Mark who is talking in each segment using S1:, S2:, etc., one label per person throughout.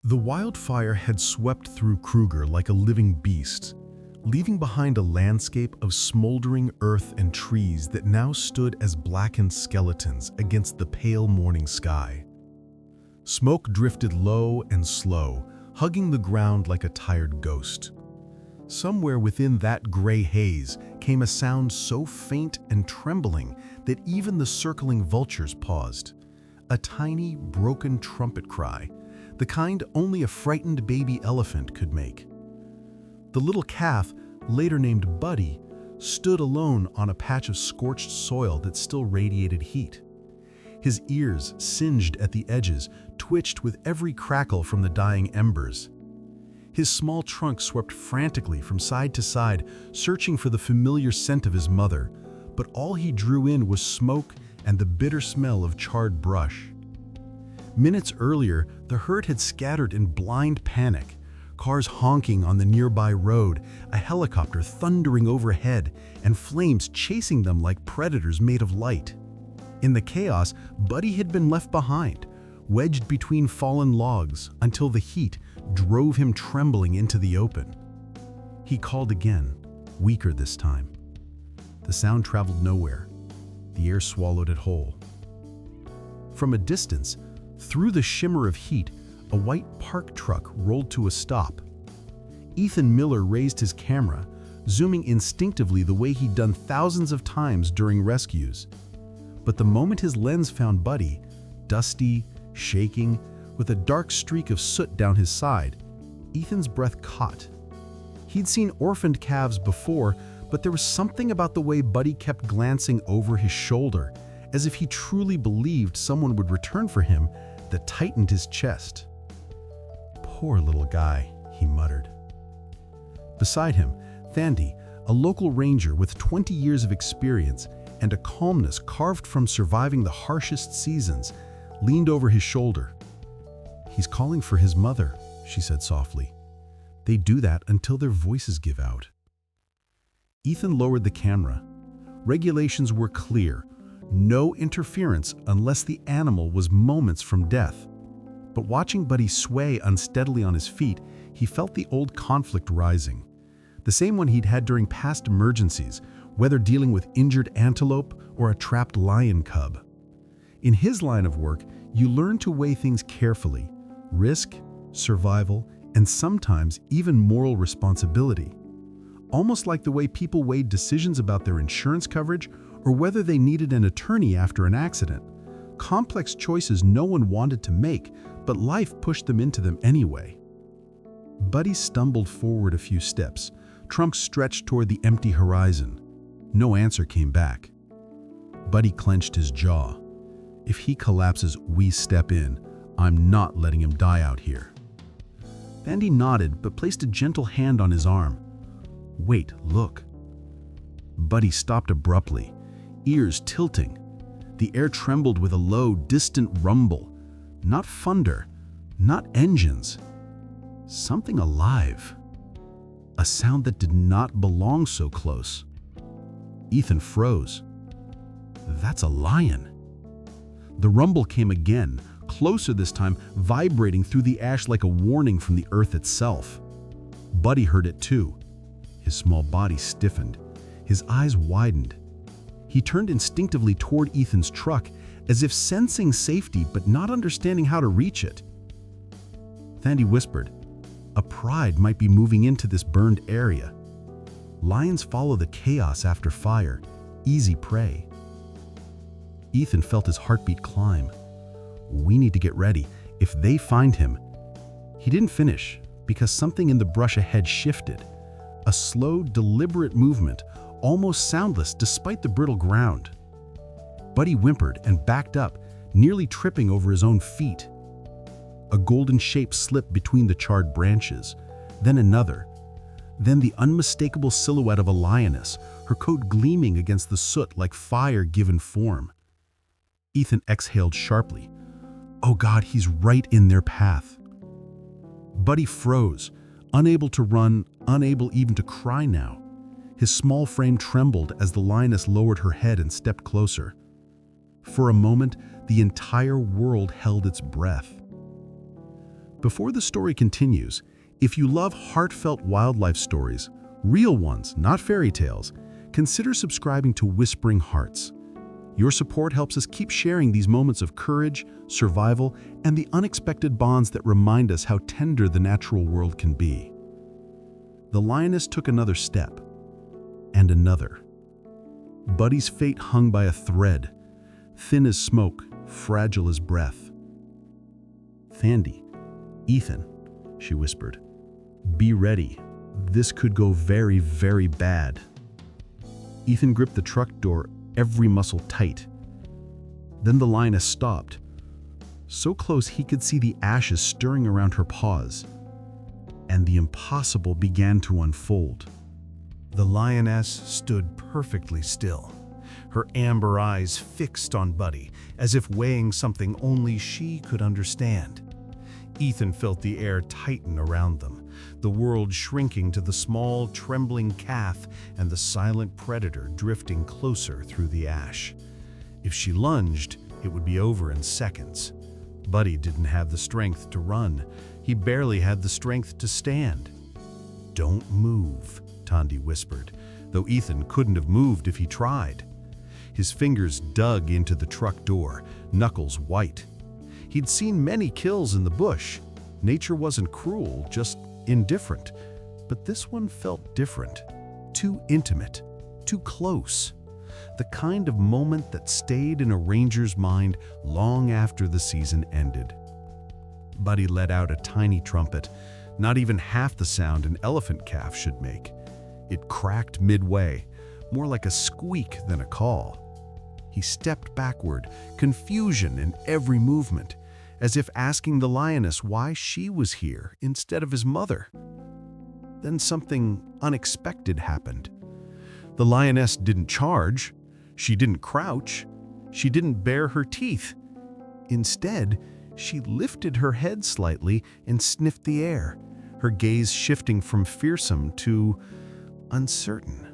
S1: The wildfire had swept through Kruger like a living beast, leaving behind a landscape of smoldering earth and trees that now stood as blackened skeletons against the pale morning sky. Smoke drifted low and slow, hugging the ground like a tired ghost. Somewhere within that gray haze came a sound so faint and trembling that even the circling vultures paused. A tiny, broken trumpet cry, the kind only a frightened baby elephant could make. The little calf, later named Buddy, stood alone on a patch of scorched soil that still radiated heat. His ears, singed at the edges, twitched with every crackle from the dying embers. His small trunk swept frantically from side to side, searching for the familiar scent of his mother, but all he drew in was smoke and the bitter smell of charred brush. Minutes earlier, the herd had scattered in blind panic, cars honking on the nearby road, a helicopter thundering overhead, and flames chasing them like predators made of light. In the chaos, Buddy had been left behind, wedged between fallen logs until the heat drove him trembling into the open. He called again, weaker this time. The sound traveled nowhere. The air swallowed it whole. From a distance, through the shimmer of heat, a white park truck rolled to a stop. Ethan Miller raised his camera, zooming instinctively the way he'd done thousands of times during rescues. But the moment his lens found Buddy, dusty, shaking, with a dark streak of soot down his side, Ethan's breath caught. He'd seen orphaned calves before, but there was something about the way Buddy kept glancing over his shoulder, as if he truly believed someone would return for him, that tightened his chest. "Poor little guy," he muttered. Beside him, Thandi, a local ranger with 20 years of experience and a calmness carved from surviving the harshest seasons, leaned over his shoulder. "He's calling for his mother," she said softly. "They do that until their voices give out." Ethan lowered the camera. Regulations were clear: no interference unless the animal was moments from death. But watching Buddy sway unsteadily on his feet, he felt the old conflict rising. The same one he'd had during past emergencies, whether dealing with injured antelope or a trapped lion cub. In his line of work, you learn to weigh things carefully: risk, survival, and sometimes even moral responsibility. Almost like the way people weighed decisions about their insurance coverage or whether they needed an attorney after an accident. Complex choices no one wanted to make, but life pushed them into them anyway. Buddy stumbled forward a few steps, trunk stretched toward the empty horizon. No answer came back. Buddy clenched his jaw. If he collapses, we step in. I'm not letting him die out here. Thandi nodded, but placed a gentle hand on his arm. "Wait, look." Buddy stopped abruptly, ears tilting. The air trembled with a low, distant rumble. Not thunder, not engines. Something alive. A sound that did not belong so close. Ethan froze. "That's a lion." The rumble came again, closer this time, vibrating through the ash like a warning from the earth itself. Buddy heard it too. His small body stiffened. His eyes widened. He turned instinctively toward Ethan's truck, as if sensing safety but not understanding how to reach it. Thandi whispered, "A pride might be moving into this burned area. Lions follow the chaos after fire, easy prey." Ethan felt his heartbeat climb. "We need to get ready. If they find him..." He didn't finish because something in the brush ahead shifted. A slow, deliberate movement, almost soundless despite the brittle ground. Buddy whimpered and backed up, nearly tripping over his own feet. A golden shape slipped between the charred branches, then another. Then the unmistakable silhouette of a lioness, her coat gleaming against the soot like fire given form. Ethan exhaled sharply. Oh God, he's right in their path. Buddy froze, unable to run, unable even to cry now. His small frame trembled as the lioness lowered her head and stepped closer. For a moment, the entire world held its breath. Before the story continues, if you love heartfelt wildlife stories, real ones, not fairy tales, consider subscribing to Whispering Hearts. Your support helps us keep sharing these moments of courage, survival, and the unexpected bonds that remind us how tender the natural world can be. The lioness took another step, and another. Buddy's fate hung by a thread, thin as smoke, fragile as breath. "Thandie, Ethan," she whispered, "be ready. This could go very, very bad." Ethan gripped the truck door, every muscle tight. Then the lioness stopped, so close he could see the ashes stirring around her paws, and the impossible began to unfold. The lioness stood perfectly still, her amber eyes fixed on Buddy, as if weighing something only she could understand. Ethan felt the air tighten around them, the world shrinking to the small, trembling calf and the silent predator drifting closer through the ash. If she lunged, it would be over in seconds. Buddy didn't have the strength to run. He barely had the strength to stand. "Don't move," Thandie whispered, though Ethan couldn't have moved if he tried. His fingers dug into the truck door, knuckles white. He'd seen many kills in the bush. Nature wasn't cruel, just indifferent. But this one felt different. Too intimate, too close. The kind of moment that stayed in a ranger's mind long after the season ended. Buddy let out a tiny trumpet, not even half the sound an elephant calf should make. It cracked midway, more like a squeak than a call. He stepped backward, confusion in every movement, as if asking the lioness why she was here instead of his mother. Then something unexpected happened. The lioness didn't charge, she didn't crouch, she didn't bare her teeth. Instead, she lifted her head slightly and sniffed the air, her gaze shifting from fearsome to uncertain,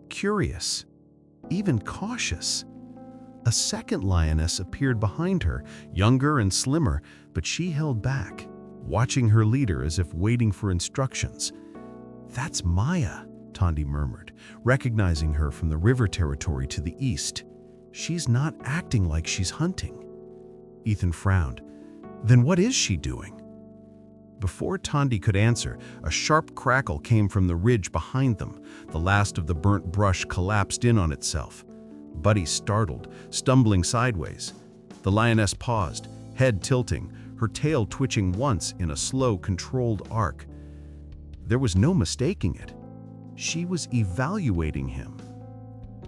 S1: curious, even cautious. A second lioness appeared behind her, younger and slimmer, but she held back, watching her leader as if waiting for instructions. "That's Maya," Thandie murmured, recognizing her from the river territory to the east. "She's not acting like she's hunting." Ethan frowned. "Then what is she doing?" Before Thandie could answer, a sharp crackle came from the ridge behind them. The last of the burnt brush collapsed in on itself. Buddy startled, stumbling sideways. The lioness paused, head tilting, her tail twitching once in a slow, controlled arc. There was no mistaking it. She was evaluating him.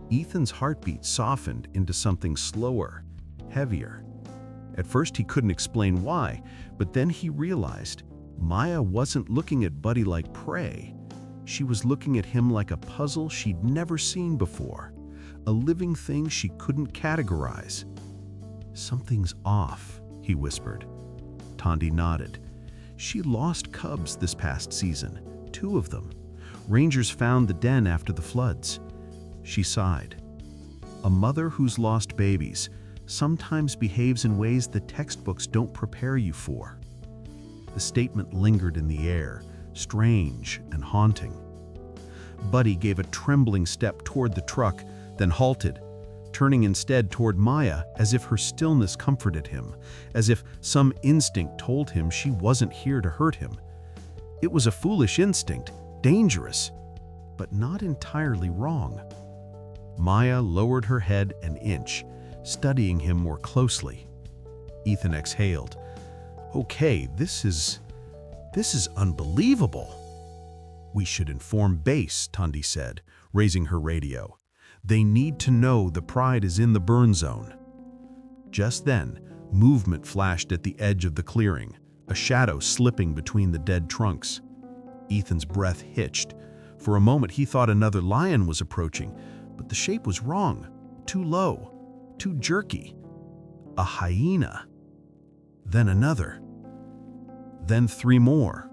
S1: Ethan's heartbeat softened into something slower, heavier. At first he couldn't explain why, but then he realized Maya wasn't looking at Buddy like prey. She was looking at him like a puzzle she'd never seen before, a living thing she couldn't categorize. "Something's off," he whispered. Thandie nodded. She lost cubs this past season, 2 of them. Rangers found the den after the floods. She sighed. A mother who's lost babies sometimes behaves in ways the textbooks don't prepare you for. The statement lingered in the air, strange and haunting. Buddy gave a trembling step toward the truck, then halted, turning instead toward Maya as if her stillness comforted him, as if some instinct told him she wasn't here to hurt him. It was a foolish instinct, dangerous, but not entirely wrong. Maya lowered her head an inch, studying him more closely. Ethan exhaled. "Okay, this is unbelievable." "We should inform base," Thandie said, raising her radio. "They need to know the pride is in the burn zone." Just then, movement flashed at the edge of the clearing, a shadow slipping between the dead trunks. Ethan's breath hitched. For a moment he thought another lion was approaching, but the shape was wrong, too low, too jerky. A hyena. Then another. Then 3 more.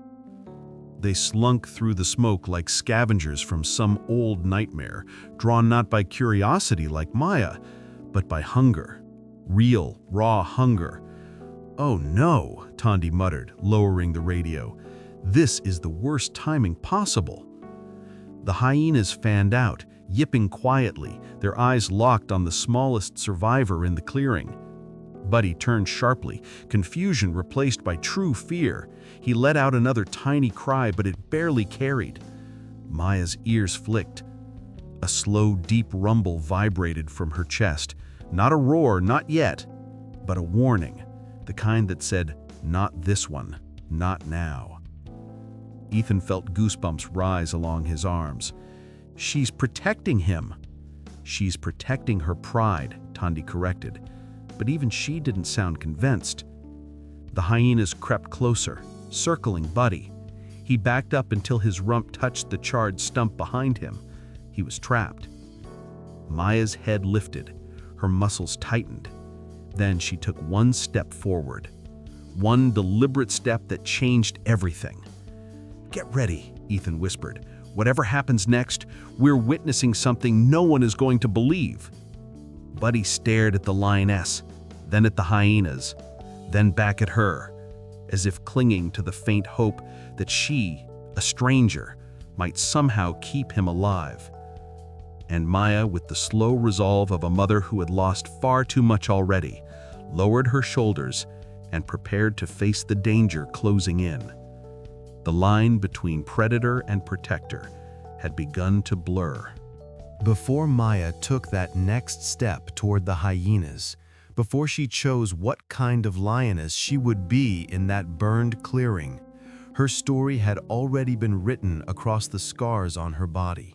S1: They slunk through the smoke like scavengers from some old nightmare, drawn not by curiosity like Maya, but by hunger. Real, raw hunger. "Oh no," Tondi muttered, lowering the radio. "This is the worst timing possible." The hyenas fanned out, yipping quietly, their eyes locked on the smallest survivor in the clearing. Buddy turned sharply, confusion replaced by true fear. He let out another tiny cry, but it barely carried. Maya's ears flicked. A slow, deep rumble vibrated from her chest. Not a roar, not yet, but a warning, the kind that said, "Not this one, not now." Ethan felt goosebumps rise along his arms. "She's protecting him." "She's protecting her pride," Tondi corrected, but even she didn't sound convinced. The hyenas crept closer, circling Buddy. He backed up until his rump touched the charred stump behind him. He was trapped. Maya's head lifted, her muscles tightened. Then she took one step forward, one deliberate step that changed everything. "Get ready," Ethan whispered. "Whatever happens next, we're witnessing something no one is going to believe." Buddy stared at the lioness, then at the hyenas, then back at her, as if clinging to the faint hope that she, a stranger, might somehow keep him alive. And Maya, with the slow resolve of a mother who had lost far too much already, lowered her shoulders and prepared to face the danger closing in. The line between predator and protector had begun to blur. Before Maya took that next step toward the hyenas, before she chose what kind of lioness she would be in that burned clearing, her story had already been written across the scars on her body.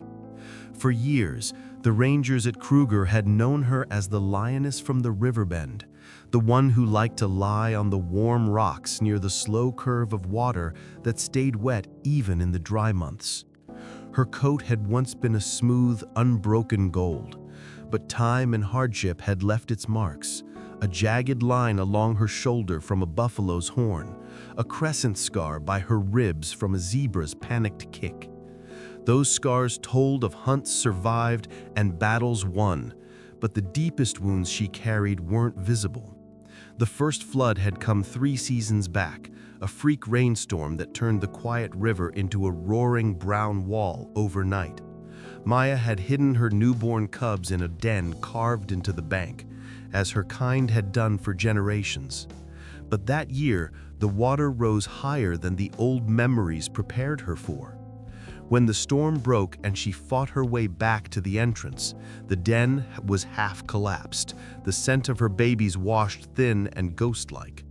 S1: For years, the rangers at Kruger had known her as the lioness from the riverbend, the one who liked to lie on the warm rocks near the slow curve of water that stayed wet even in the dry months. Her coat had once been a smooth, unbroken gold, but time and hardship had left its marks, a jagged line along her shoulder from a buffalo's horn, a crescent scar by her ribs from a zebra's panicked kick. Those scars told of hunts survived and battles won, but the deepest wounds she carried weren't visible. The first flood had come 3 seasons back, a freak rainstorm that turned the quiet river into a roaring brown wall overnight. Maya had hidden her newborn cubs in a den carved into the bank, as her kind had done for generations. But that year, the water rose higher than the old memories prepared her for. When the storm broke and she fought her way back to the entrance, the den was half collapsed, the scent of her babies washed thin and ghost-like.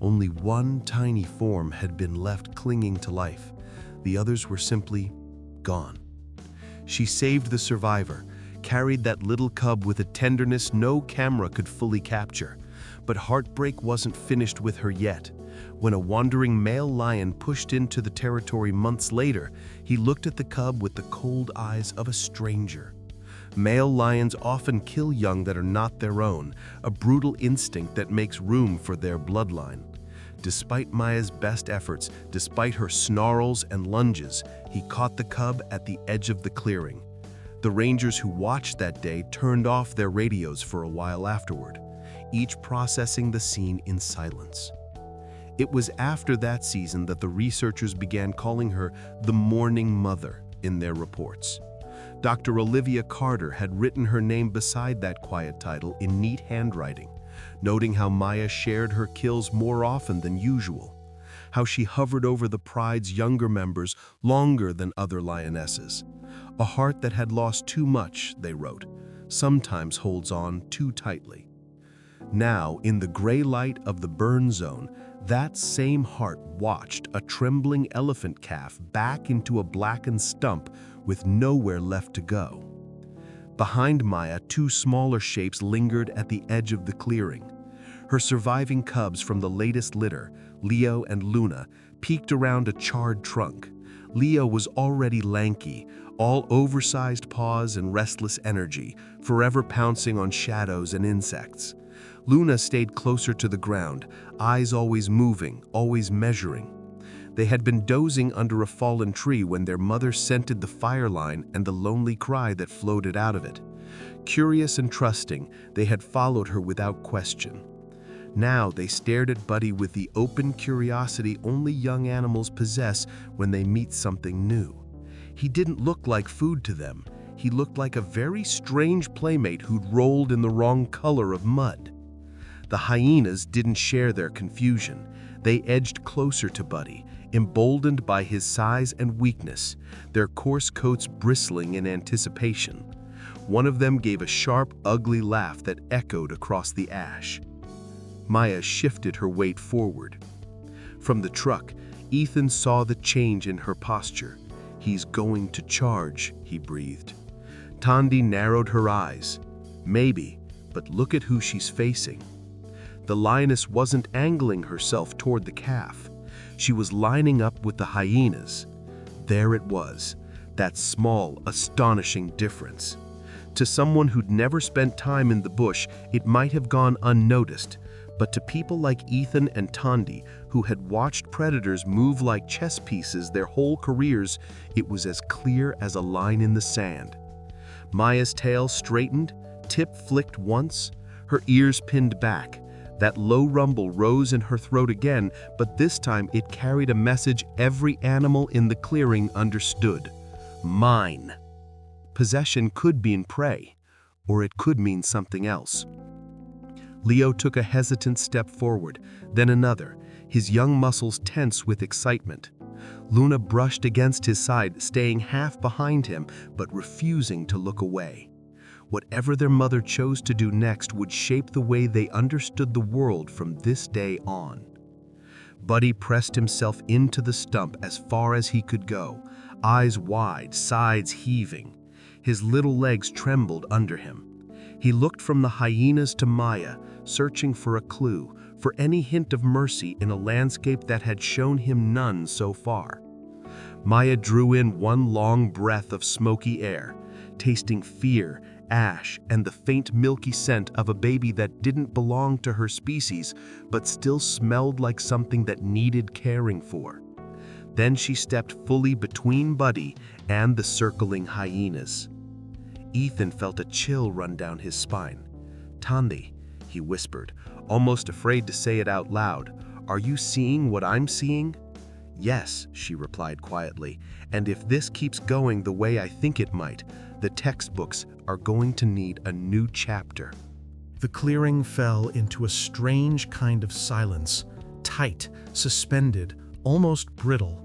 S1: Only one tiny form had been left clinging to life. The others were simply gone. She saved the survivor, carried that little cub with a tenderness no camera could fully capture. But heartbreak wasn't finished with her yet. When a wandering male lion pushed into the territory months later, he looked at the cub with the cold eyes of a stranger. Male lions often kill young that are not their own, a brutal instinct that makes room for their bloodline. Despite Maya's best efforts, despite her snarls and lunges, he caught the cub at the edge of the clearing. The rangers who watched that day turned off their radios for a while afterward, each processing the scene in silence. It was after that season that the researchers began calling her the Mourning Mother in their reports. Dr. Olivia Carter had written her name beside that quiet title in neat handwriting, noting how Maya shared her kills more often than usual, how she hovered over the pride's younger members longer than other lionesses. A heart that had lost too much, they wrote, sometimes holds on too tightly. Now, in the gray light of the burn zone, that same heart watched a trembling elephant calf back into a blackened stump with nowhere left to go. Behind Maya, 2 smaller shapes lingered at the edge of the clearing. Her surviving cubs from the latest litter, Leo and Luna, peeked around a charred trunk. Leo was already lanky, all oversized paws and restless energy, forever pouncing on shadows and insects. Luna stayed closer to the ground, eyes always moving, always measuring. They had been dozing under a fallen tree when their mother scented the fire line and the lonely cry that floated out of it. Curious and trusting, they had followed her without question.
S2: Now they stared at Buddy with the open curiosity only young animals possess when they meet something new. He didn't look like food to them. He looked like a very strange playmate who'd rolled in the wrong color of mud. The hyenas didn't share their confusion. They edged closer to Buddy, emboldened by his size and weakness, their coarse coats bristling in anticipation. One of them gave a sharp, ugly laugh that echoed across the ash. Maya shifted her weight forward. From the truck, Ethan saw the change in her posture. "He's going to charge," he breathed. Tandi narrowed her eyes. "Maybe, but look at who she's facing." The lioness wasn't angling herself toward the calf. She was lining up with the hyenas. There it was, that small, astonishing difference. To someone who'd never spent time in the bush, it might have gone unnoticed, but to people like Ethan and Tandi, who had watched predators move like chess pieces their whole careers, it was as clear as a line in the sand. Maya's tail straightened, tip flicked once, her ears pinned back. That low rumble rose in her throat again, but this time it carried a message every animal in the clearing understood. Mine. Possession could mean prey, or it could mean something else. Leo took a hesitant step forward, then another, his young muscles tense with excitement. Luna brushed against his side, staying half behind him, but refusing to look away. Whatever their mother chose to do next would shape the way they understood the world from this day on. Buddy pressed himself into the stump as far as he could go, eyes wide, sides heaving. His little legs trembled under him. He looked from the hyenas to Maya, searching for a clue, for any hint of mercy in a landscape that had shown him none so far. Maya drew in one long breath of smoky air, tasting fear, ash, and the faint milky scent of a baby that didn't belong to her species, but still smelled like something that needed caring for. Then she stepped fully between Buddy and the circling hyenas. Ethan felt a chill run down his spine. "Tandi," he whispered, almost afraid to say it out loud, "are you seeing what I'm seeing?" "Yes," she replied quietly, "and if this keeps going the way I think it might, the textbooks are going to need a new chapter."
S1: The clearing fell into a strange kind of silence, tight, suspended, almost brittle.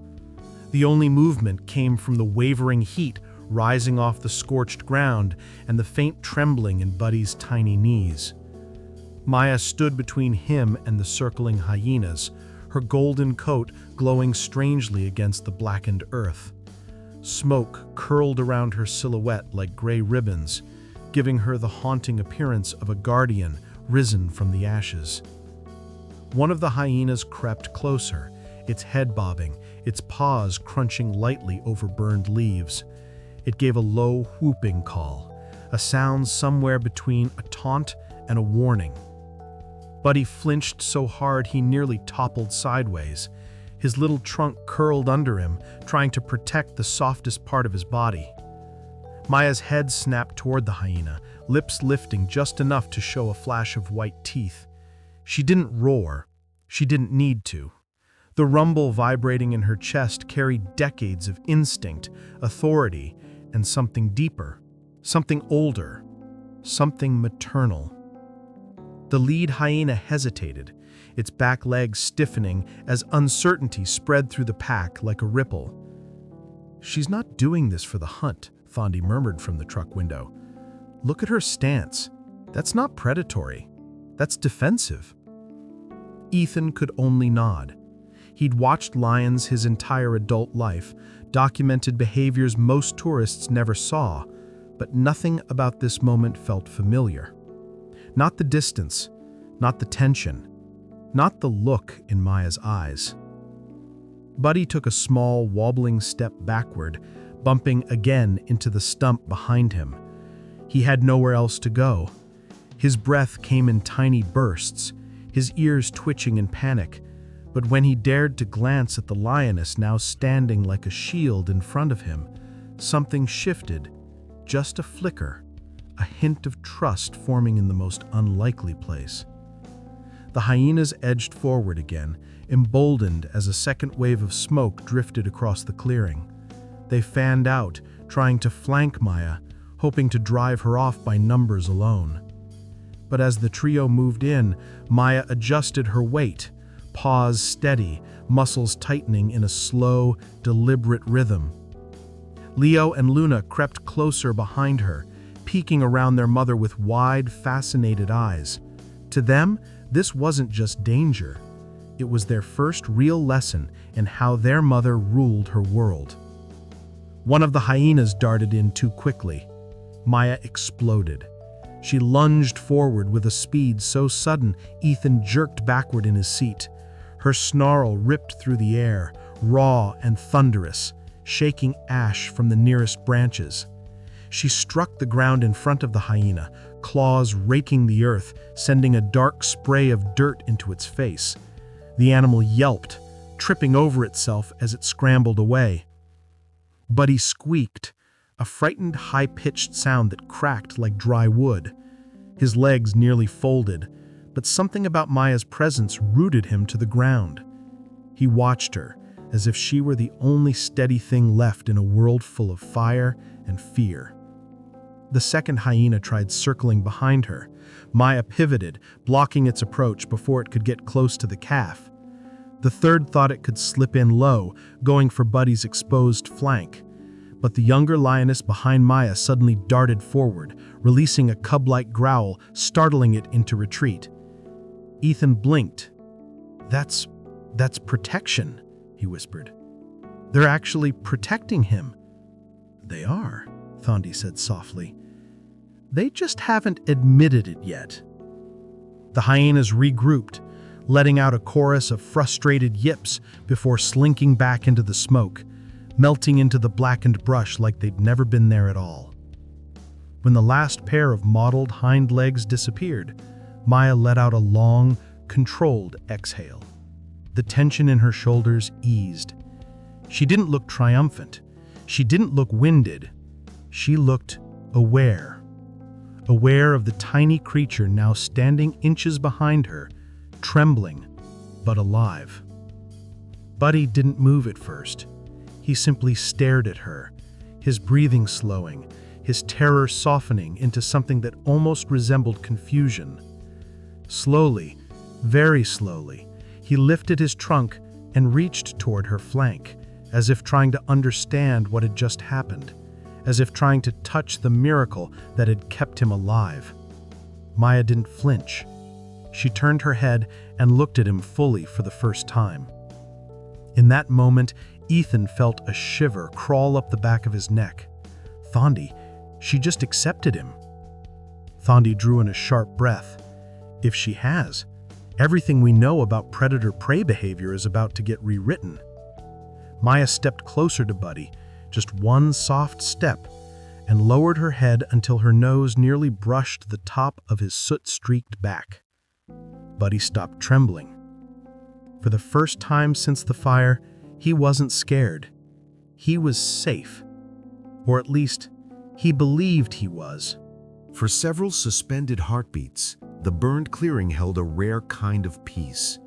S1: The only movement came from the wavering heat rising off the scorched ground and the faint trembling in Buddy's tiny knees. Maya stood between him and the circling hyenas, her golden coat glowing strangely against the blackened earth. Smoke curled around her silhouette like gray ribbons, giving her the haunting appearance of a guardian risen from the ashes. One of the hyenas crept closer, its head bobbing, its paws crunching lightly over burned leaves. It gave a low whooping call, a sound somewhere between a taunt and a warning. Buddy flinched so hard he nearly toppled sideways. His little trunk curled under him, trying to protect the softest part of his body. Maya's head snapped toward the hyena, lips lifting just enough to show a flash of white teeth. She didn't roar. She didn't need to. The rumble vibrating in her chest carried decades of instinct, authority, and something deeper, something older, something maternal. The lead hyena hesitated, its back legs stiffening as uncertainty spread through the pack like a ripple. "She's not doing this for the hunt," Thandi murmured from the truck window. "Look at her stance. That's not predatory. That's defensive." Ethan could only nod. He'd watched lions his entire adult life, documented behaviors most tourists never saw, but nothing about this moment felt familiar. Not the distance, not the tension, not the look in Maya's eyes. Buddy took a small, wobbling step backward, bumping again into the stump behind him. He had nowhere else to go. His breath came in tiny bursts, his ears twitching in panic. But when he dared to glance at the lioness now standing like a shield in front of him, something shifted, just a flicker, a hint of trust forming in the most unlikely place. The hyenas edged forward again, emboldened as a second wave of smoke drifted across the clearing. They fanned out, trying to flank Maya, hoping to drive her off by numbers alone. But as the trio moved in, Maya adjusted her weight, paws steady, muscles tightening in a slow, deliberate rhythm. Leo and Luna crept closer behind her, peeking around their mother with wide, fascinated eyes. To them, this wasn't just danger. It was their first real lesson in how their mother ruled her world. One of the hyenas darted in too quickly. Maya exploded. She lunged forward with a speed so sudden Ethan jerked backward in his seat. Her snarl ripped through the air, raw and thunderous, shaking ash from the nearest branches. She struck the ground in front of the hyena, claws raking the earth, sending a dark spray of dirt into its face. The animal yelped, tripping over itself as it scrambled away. Buddy squeaked, a frightened, high-pitched sound that cracked like dry wood. His legs nearly folded, but something about Maya's presence rooted him to the ground. He watched her, as if she were the only steady thing left in a world full of fire and fear. The second hyena tried circling behind her. Maya pivoted, blocking its approach before it could get close to the calf. The third thought it could slip in low, going for Buddy's exposed flank. But the younger lioness behind Maya suddenly darted forward, releasing a cub-like growl, startling it into retreat. Ethan blinked. That's protection," he whispered. "They're actually protecting him." "They are," Thondi said softly. "They just haven't admitted it yet." The hyenas regrouped, letting out a chorus of frustrated yips before slinking back into the smoke, melting into the blackened brush like they'd never been there at all. When the last pair of mottled hind legs disappeared, Maya let out a long, controlled exhale. The tension in her shoulders eased. She didn't look triumphant. She didn't look winded. She looked aware. Aware of the tiny creature now standing inches behind her, trembling, but alive. Buddy didn't move at first. He simply stared at her, his breathing slowing, his terror softening into something that almost resembled confusion. Slowly, very slowly, he lifted his trunk and reached toward her flank, as if trying to understand what had just happened, as if trying to touch the miracle that had kept him alive. Maya didn't flinch. She turned her head and looked at him fully for the first time. In that moment, Ethan felt a shiver crawl up the back of his neck. Thondi, she just accepted him. Thondi drew in a sharp breath. If she has, everything we know about predator-prey behavior is about to get rewritten. Maya stepped closer to Buddy, just one soft step, and lowered her head until her nose nearly brushed the top of his soot-streaked back. Buddy stopped trembling. For the first time since the fire, he wasn't scared. He was safe. Or at least, he believed he was.
S2: For several suspended heartbeats, the burned clearing held a rare kind of peace.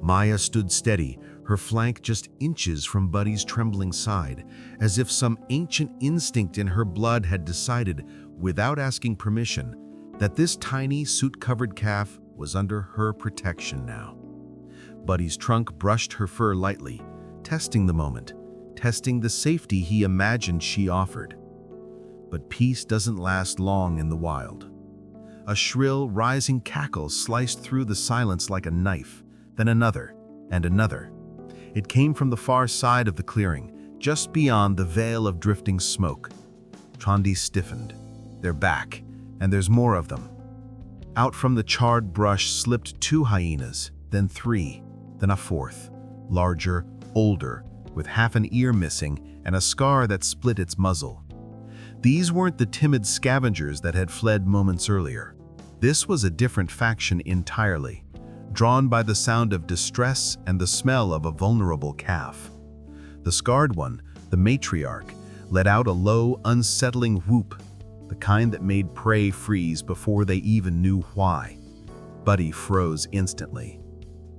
S2: Maya stood steady, her flank just inches from Buddy's trembling side, as if some ancient instinct in her blood had decided, without asking permission, that this tiny, soot-covered calf was under her protection now. Buddy's trunk brushed her fur lightly, testing the moment, testing the safety he imagined she offered. But peace doesn't last long in the wild. A shrill, rising cackle sliced through the silence like a knife, then another, and another. It came from the far side of the clearing, just beyond the veil of drifting smoke. Thondi stiffened. They're back, and there's more of them. Out from the charred brush slipped 2 hyenas, then 3, then a 4th, larger, older, with half an ear missing and a scar that split its muzzle. These weren't the timid scavengers that had fled moments earlier. This was a different faction entirely, drawn by the sound of distress and the smell of a vulnerable calf. The scarred one, the matriarch, let out a low, unsettling whoop, the kind that made prey freeze before they even knew why. Buddy froze instantly.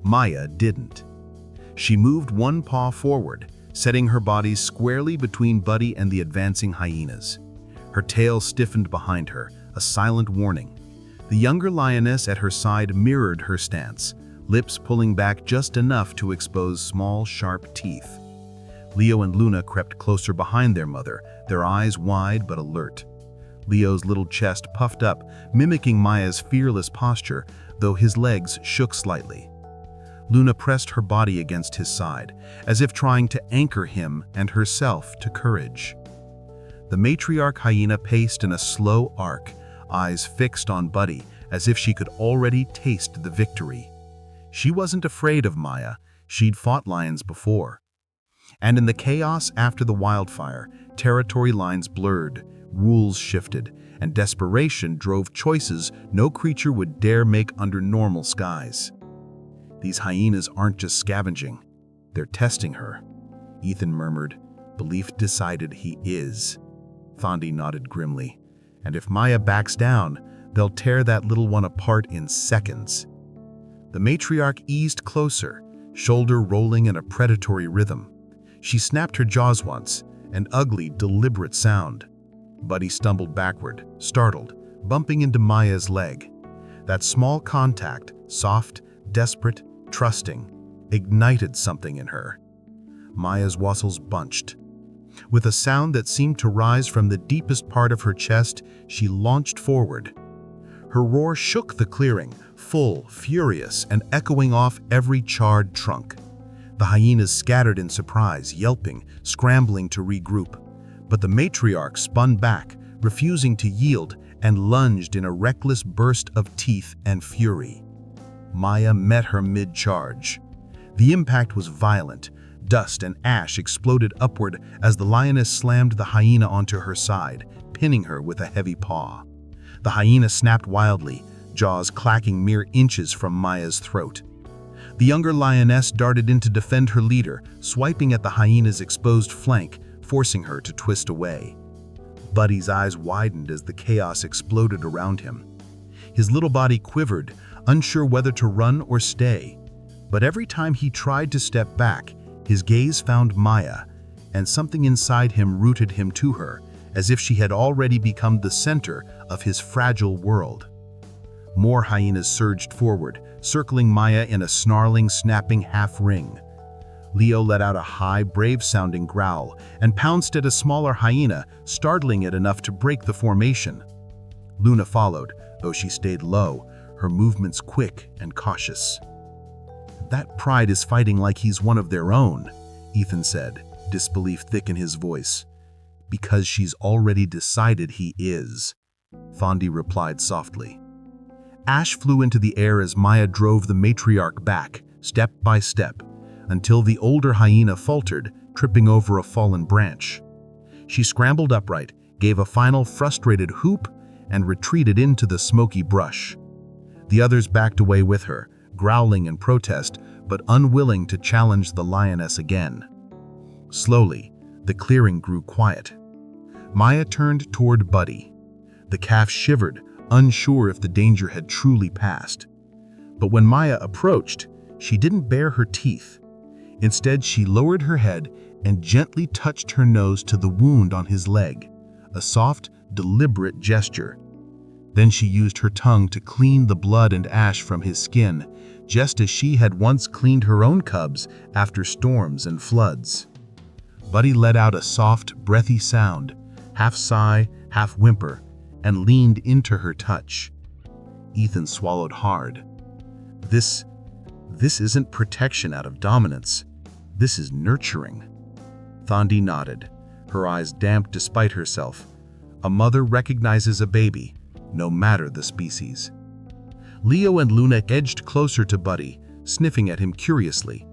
S2: Maya didn't. She moved one paw forward, setting her body squarely between Buddy and the advancing hyenas. Her tail stiffened behind her, a silent warning. The younger lioness at her side mirrored her stance, lips pulling back just enough to expose small, sharp teeth. Leo and Luna crept closer behind their mother, their eyes wide but alert. Leo's little chest puffed up, mimicking Maya's fearless posture, though his legs shook slightly. Luna pressed her body against his side, as if trying to anchor him and herself to courage. The matriarch hyena paced in a slow arc, eyes fixed on Buddy, as if she could already taste the victory. She wasn't afraid of Maya. She'd fought lions before. And in the chaos after the wildfire, territory lines blurred, rules shifted, and desperation drove choices no creature would dare make under normal skies. These hyenas aren't just scavenging, they're testing her, Ethan murmured. Belief decided he is. Thandi nodded grimly. And if Maya backs down, they'll tear that little one apart in seconds. The matriarch eased closer, shoulder rolling in a predatory rhythm. She snapped her jaws once, an ugly, deliberate sound. Buddy stumbled backward, startled, bumping into Maya's leg. That small contact, soft, desperate, trusting, ignited something in her. Maya's muscles bunched. With a sound that seemed to rise from the deepest part of her chest, she launched forward. Her roar shook the clearing, full, furious, and echoing off every charred trunk. The hyenas scattered in surprise, yelping, scrambling to regroup. But the matriarch spun back, refusing to yield, and lunged in a reckless burst of teeth and fury. Maya met her mid-charge. The impact was violent. Dust and ash exploded upward as the lioness slammed the hyena onto her side, pinning her with a heavy paw. The hyena snapped wildly, jaws clacking mere inches from Maya's throat. The younger lioness darted in to defend her leader, swiping at the hyena's exposed flank, forcing her to twist away. Buddy's eyes widened as the chaos exploded around him. His little body quivered, unsure whether to run or stay. But every time he tried to step back, his gaze found Maya, and something inside him rooted him to her, as if she had already become the center of his fragile world. More hyenas surged forward, circling Maya in a snarling, snapping half-ring. Leo let out a high, brave-sounding growl and pounced at a smaller hyena, startling it enough to break the formation. Luna followed, though she stayed low, her movements quick and cautious. "That pride is fighting like he's one of their own," Ethan said, disbelief thick in his voice. "Because she's already decided he is," Thandi replied softly. Ash flew into the air as Maya drove the matriarch back, step by step, until the older hyena faltered, tripping over a fallen branch. She scrambled upright, gave a final frustrated whoop, and retreated into the smoky brush. The others backed away with her, growling in protest, but unwilling to challenge the lioness again. Slowly, the clearing grew quiet. Maya turned toward Buddy. The calf shivered, unsure if the danger had truly passed. But when Maya approached, she didn't bare her teeth. Instead, she lowered her head and gently touched her nose to the wound on his leg, a soft, deliberate gesture. Then she used her tongue to clean the blood and ash from his skin, just as she had once cleaned her own cubs after storms and floods. Buddy let out a soft, breathy sound, half sigh, half whimper, and leaned into her touch. Ethan swallowed hard. This isn't protection out of dominance. This is nurturing." Thandi nodded, her eyes damp despite herself. A mother recognizes a baby, no matter the species. Leo and Luna edged closer to Buddy, sniffing at him curiously.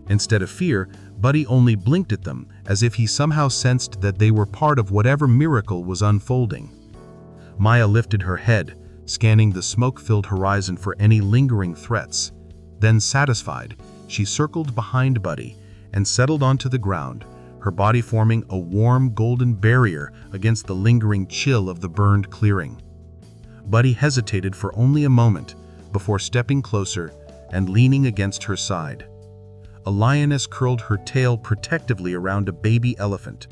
S2: Instead of fear, Buddy only blinked at them, as if he somehow sensed that they were part of whatever miracle was unfolding. Maya lifted her head, scanning the smoke-filled horizon for any lingering threats. Then, satisfied, she circled behind Buddy and settled onto the ground, her body forming a warm golden barrier against the lingering chill of the burned clearing. Buddy hesitated for only a moment, before stepping closer and leaning against her side. A lioness curled her tail protectively around a baby elephant,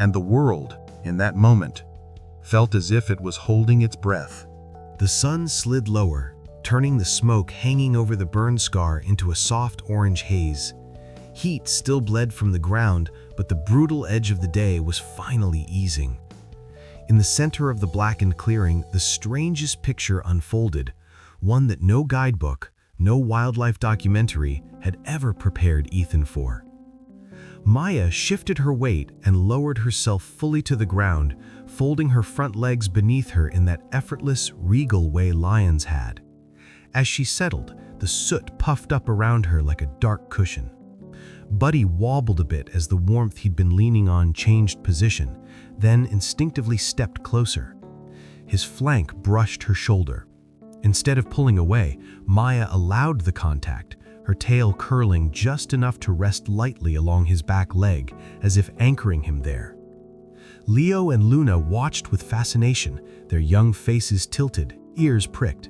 S2: and the world, in that moment, felt as if it was holding its breath.
S1: The sun slid lower, turning the smoke hanging over the burn scar into a soft orange haze. Heat still bled from the ground, but the brutal edge of the day was finally easing. In the center of the blackened clearing, the strangest picture unfolded, one that no guidebook, no wildlife documentary had ever prepared Ethan for. Maya shifted her weight and lowered herself fully to the ground, folding her front legs beneath her in that effortless, regal way lions had. As she settled, the soot puffed up around her like a dark cushion. Buddy wobbled a bit as the warmth he'd been leaning on changed position, then instinctively stepped closer. His flank brushed her shoulder. Instead of pulling away, Maya allowed the contact, her tail curling just enough to rest lightly along his back leg, as if anchoring him there. Leo and Luna watched with fascination, their young faces tilted, ears pricked.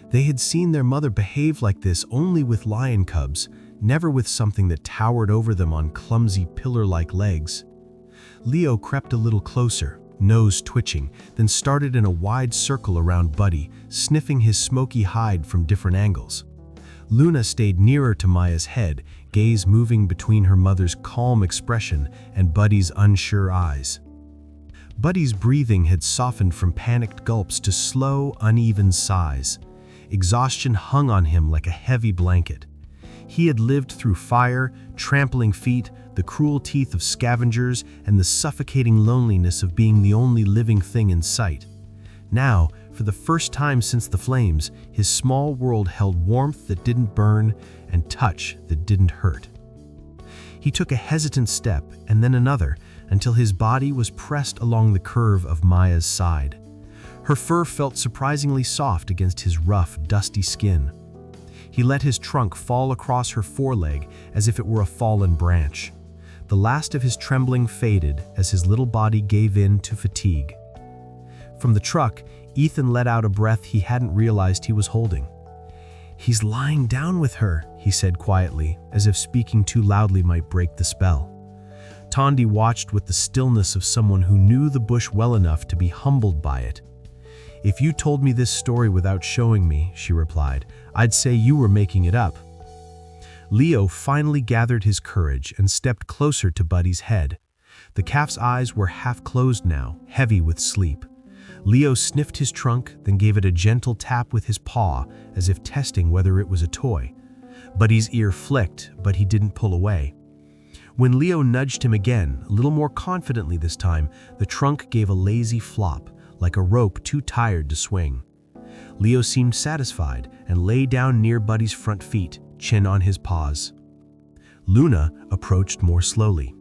S1: They had seen their mother behave like this only with lion cubs, never with something that towered over them on clumsy pillar-like legs. Leo crept a little closer, nose twitching, then started in a wide circle around Buddy, sniffing his smoky hide from different angles. Luna stayed nearer to Maya's head, gaze moving between her mother's calm expression and Buddy's unsure eyes. Buddy's breathing had softened from panicked gulps to slow, uneven sighs. Exhaustion hung on him like a heavy blanket. He had lived through fire, trampling feet, the cruel teeth of scavengers, and the suffocating loneliness of being the only living thing in sight. Now, for the first time since the flames, his small world held warmth that didn't burn and touch that didn't hurt. He took a hesitant step and then another until his body was pressed along the curve of Maya's side. Her fur felt surprisingly soft against his rough, dusty skin. He let his trunk fall across her foreleg as if it were a fallen branch. The last of his trembling faded as his little body gave in to fatigue. From the truck, Ethan let out a breath he hadn't realized he was holding. "He's lying down with her," he said quietly, as if speaking too loudly might break the spell. Tondi watched with the stillness of someone who knew the bush well enough to be humbled by it. "If you told me this story without showing me," she replied, "I'd say you were making it up." Leo finally gathered his courage and stepped closer to Buddy's head. The calf's eyes were half closed now, heavy with sleep. Leo sniffed his trunk, then gave it a gentle tap with his paw, as if testing whether it was a toy. Buddy's ear flicked, but he didn't pull away. When Leo nudged him again, a little more confidently this time, the trunk gave a lazy flop, like a rope too tired to swing. Leo seemed satisfied and lay down near Buddy's front feet, chin on his paws. Luna approached more slowly.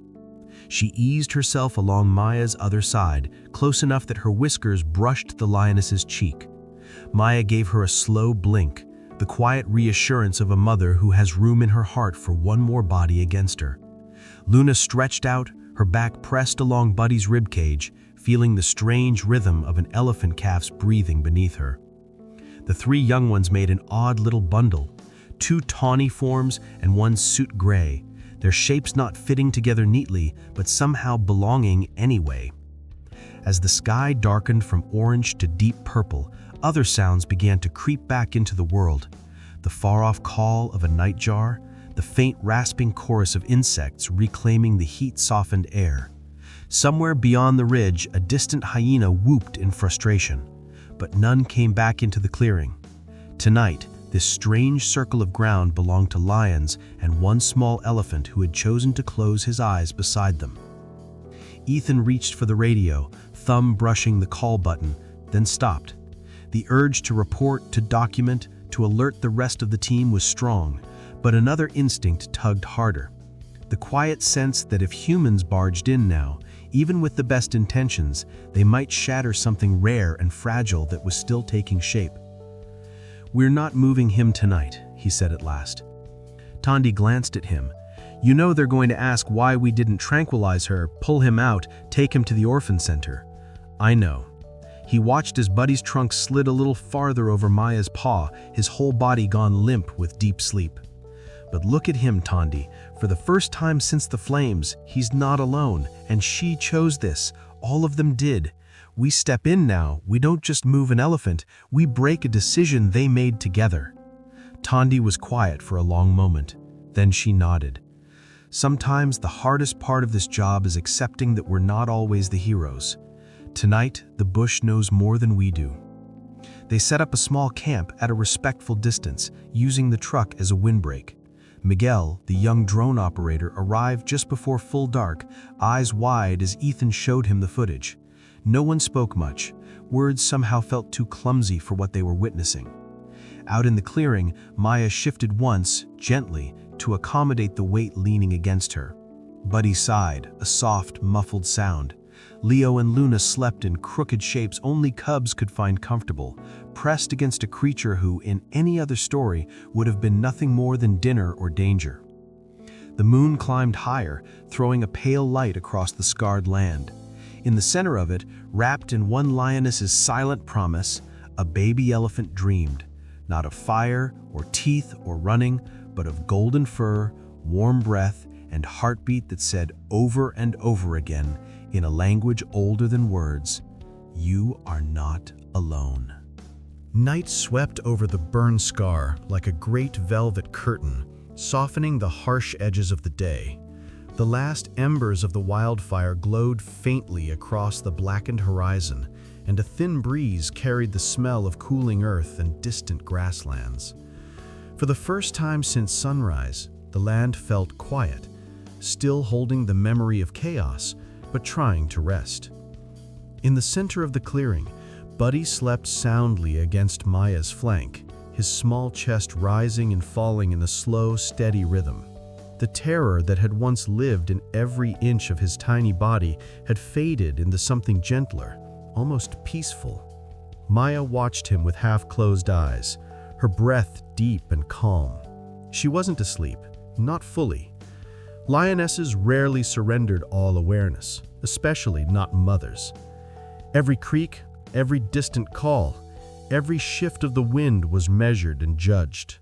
S1: She eased herself along Maya's other side, close enough that her whiskers brushed the lioness's cheek. Maya gave her a slow blink, the quiet reassurance of a mother who has room in her heart for one more body against her. Luna stretched out, her back pressed along Buddy's ribcage, feeling the strange rhythm of an elephant calf's breathing beneath her. The three young ones made an odd little bundle, two tawny forms and one soot gray, their shapes not fitting together neatly, but somehow belonging anyway. As the sky darkened from orange to deep purple, other sounds began to creep back into the world. The far-off call of a nightjar, the faint rasping chorus of insects reclaiming the heat-softened air. Somewhere beyond the ridge, a distant hyena whooped in frustration, but none came back into the clearing. Tonight, this strange circle of ground belonged to lions and one small elephant who had chosen to close his eyes beside them. Ethan reached for the radio, thumb brushing the call button, then stopped. The urge to report, to document, to alert the rest of the team was strong, but another instinct tugged harder. The quiet sense that if humans barged in now, even with the best intentions, they might shatter something rare and fragile that was still taking shape. "We're not moving him tonight," he said at last. Tondi glanced at him. "You know they're going to ask why we didn't tranquilize her, pull him out, take him to the orphan center." "I know."
S2: He watched as Buddy's trunk slid a little farther over Maya's paw, his whole body gone limp with deep sleep. But look at him, Tondi. For the first time since the flames, he's not alone, and she chose this. All of them did. We step in now. We don't just move an elephant. We break a decision they made together. Tondi was quiet for a long moment. Then she nodded. Sometimes the hardest part of this job is accepting that we're not always the heroes. Tonight, the bush knows more than we do. They set up a small camp at a respectful distance, using the truck as a windbreak. Miguel, the young drone operator, arrived just before full dark, eyes wide as Ethan showed him the footage. No one spoke much. Words somehow felt too clumsy for what they were witnessing. Out in the clearing, Maya shifted once, gently, to accommodate the weight leaning against her. Buddy sighed, a soft, muffled sound. Leo and Luna slept in crooked shapes only cubs could find comfortable, pressed against a creature who, in any other story, would have been nothing more than dinner or danger. The moon climbed higher, throwing a pale light across the scarred land. In the center of it, wrapped in one lioness's silent promise, a baby elephant dreamed, not of fire or teeth or running, but of golden fur, warm breath, and heartbeat that said over and over again, in a language older than words, "You are not alone."
S1: Night swept over the burn scar like a great velvet curtain, softening the harsh edges of the day. The last embers of the wildfire glowed faintly across the blackened horizon, and a thin breeze carried the smell of cooling earth and distant grasslands. For the first time since sunrise, the land felt quiet, still holding the memory of chaos, but trying to rest. In the center of the clearing, Buddy slept soundly against Maya's flank, his small chest rising and falling in a slow, steady rhythm. The terror that had once lived in every inch of his tiny body had faded into something gentler, almost peaceful. Maya watched him with half-closed eyes, her breath deep and calm. She wasn't asleep, not fully. Lionesses rarely surrendered all awareness, especially not mothers. Every creak, every distant call, every shift of the wind was measured and judged.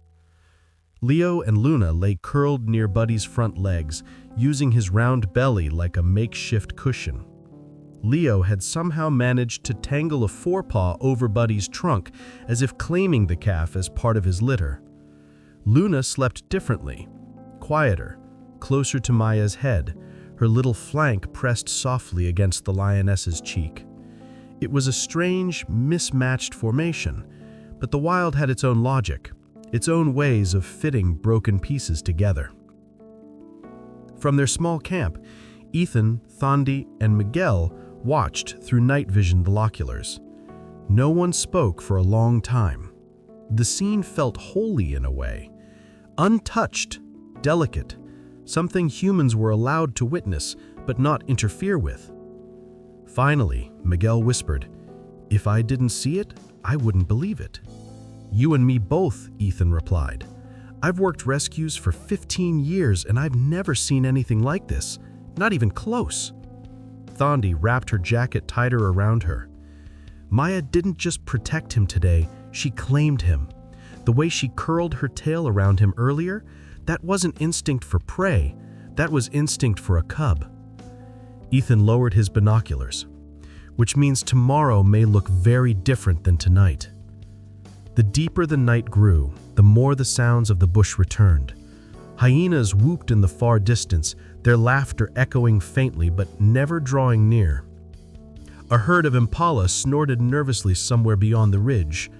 S1: Leo and Luna lay curled near Buddy's front legs, using his round belly like a makeshift cushion. Leo had somehow managed to tangle a forepaw over Buddy's trunk, as if claiming the calf as part of his litter. Luna slept differently, quieter, closer to Maya's head, her little flank pressed softly against the lioness's cheek. It was a strange, mismatched formation, but the wild had its own logic, its own ways of fitting broken pieces together. From their small camp, Ethan, Thondi, and Miguel watched through night vision binoculars. No one spoke for a long time. The scene felt holy in a way, untouched, delicate, something humans were allowed to witness but not interfere with. Finally, Miguel whispered, "If I didn't see it, I wouldn't believe it." "You and me both," Ethan replied. "I've worked rescues for 15 years and I've never seen anything like this, not even close." Thondi wrapped her jacket tighter around her. Maya didn't just protect him today, she claimed him. The way she curled her tail around him earlier, that wasn't instinct for prey, that was instinct for a cub. Ethan lowered his binoculars, which means tomorrow may look very different than tonight. The deeper the night grew, the more the sounds of the bush returned. Hyenas whooped in the far distance, their laughter echoing faintly but never drawing near. A herd of impala snorted nervously somewhere beyond the ridge.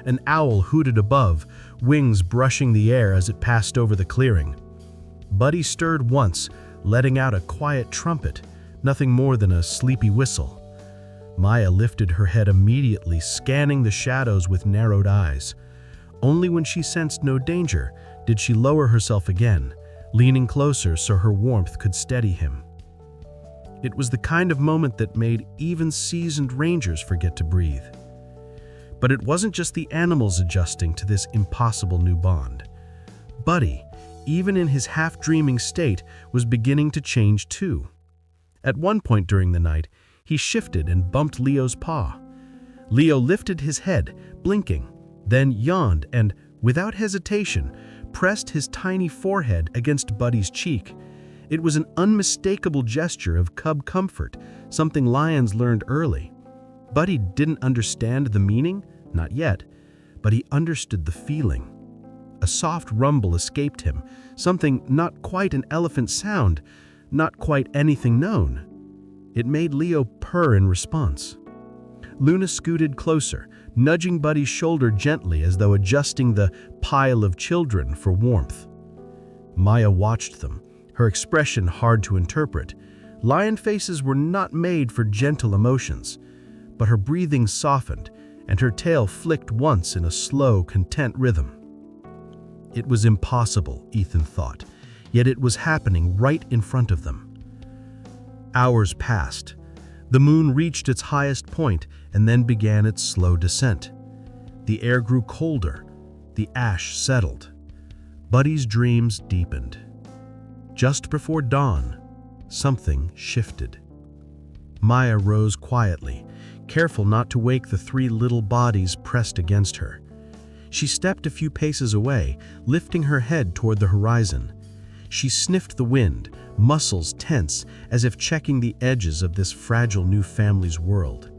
S1: An owl hooted above, wings brushing the air as it passed over the clearing. Buddy stirred once, letting out a quiet trumpet, nothing more than a sleepy whistle. Maya lifted her head immediately, scanning the shadows with narrowed eyes. Only when she sensed no danger did she lower herself again, leaning closer so her warmth could steady him. It was the kind of moment that made even seasoned rangers forget to breathe. But it wasn't just the animals adjusting to this impossible new bond. Buddy, even in his half-dreaming state, was beginning to change too. At one point during the night, he shifted and bumped Leo's paw.
S3: Leo lifted his head, blinking, then yawned and, without hesitation, pressed his tiny forehead against Buddy's cheek. It was an unmistakable gesture of cub comfort, something lions learned early. Buddy didn't understand the meaning, not yet, but he understood the feeling. A soft rumble escaped him, something not quite an elephant sound, not quite anything known. It made Leo purr in response. Luna scooted closer, nudging Buddy's shoulder gently as though adjusting the pile of children for warmth. Maya watched them, her expression hard to interpret. Lion faces were not made for gentle emotions, but her breathing softened and her tail flicked once in a slow, content rhythm. It was impossible, Ethan thought, yet it was happening right in front of them. Hours passed. The moon reached its highest point and then began its slow descent. The air grew colder. The ash settled. Buddy's dreams deepened. Just before dawn, something shifted. Maya rose quietly, careful not to wake the three little bodies pressed against her. She stepped a few paces away, lifting her head toward the horizon. She sniffed the wind, muscles tense, as if checking the edges of this fragile new family's world.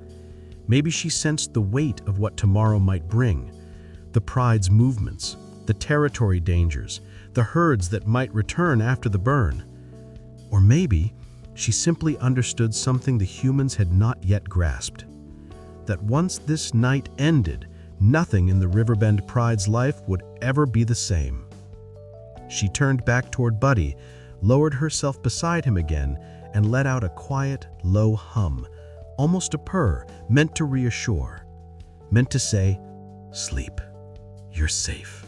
S3: Maybe she sensed the weight of what tomorrow might bring, the pride's movements, the territory dangers, the herds that might return after the burn. Or maybe she simply understood something the humans had not yet grasped, that once this night ended, nothing in the Riverbend Pride's life would ever be the same. She turned back toward Buddy, lowered herself beside him again, and let out a quiet, low hum, almost a purr, meant to reassure, meant to say, "Sleep, you're safe."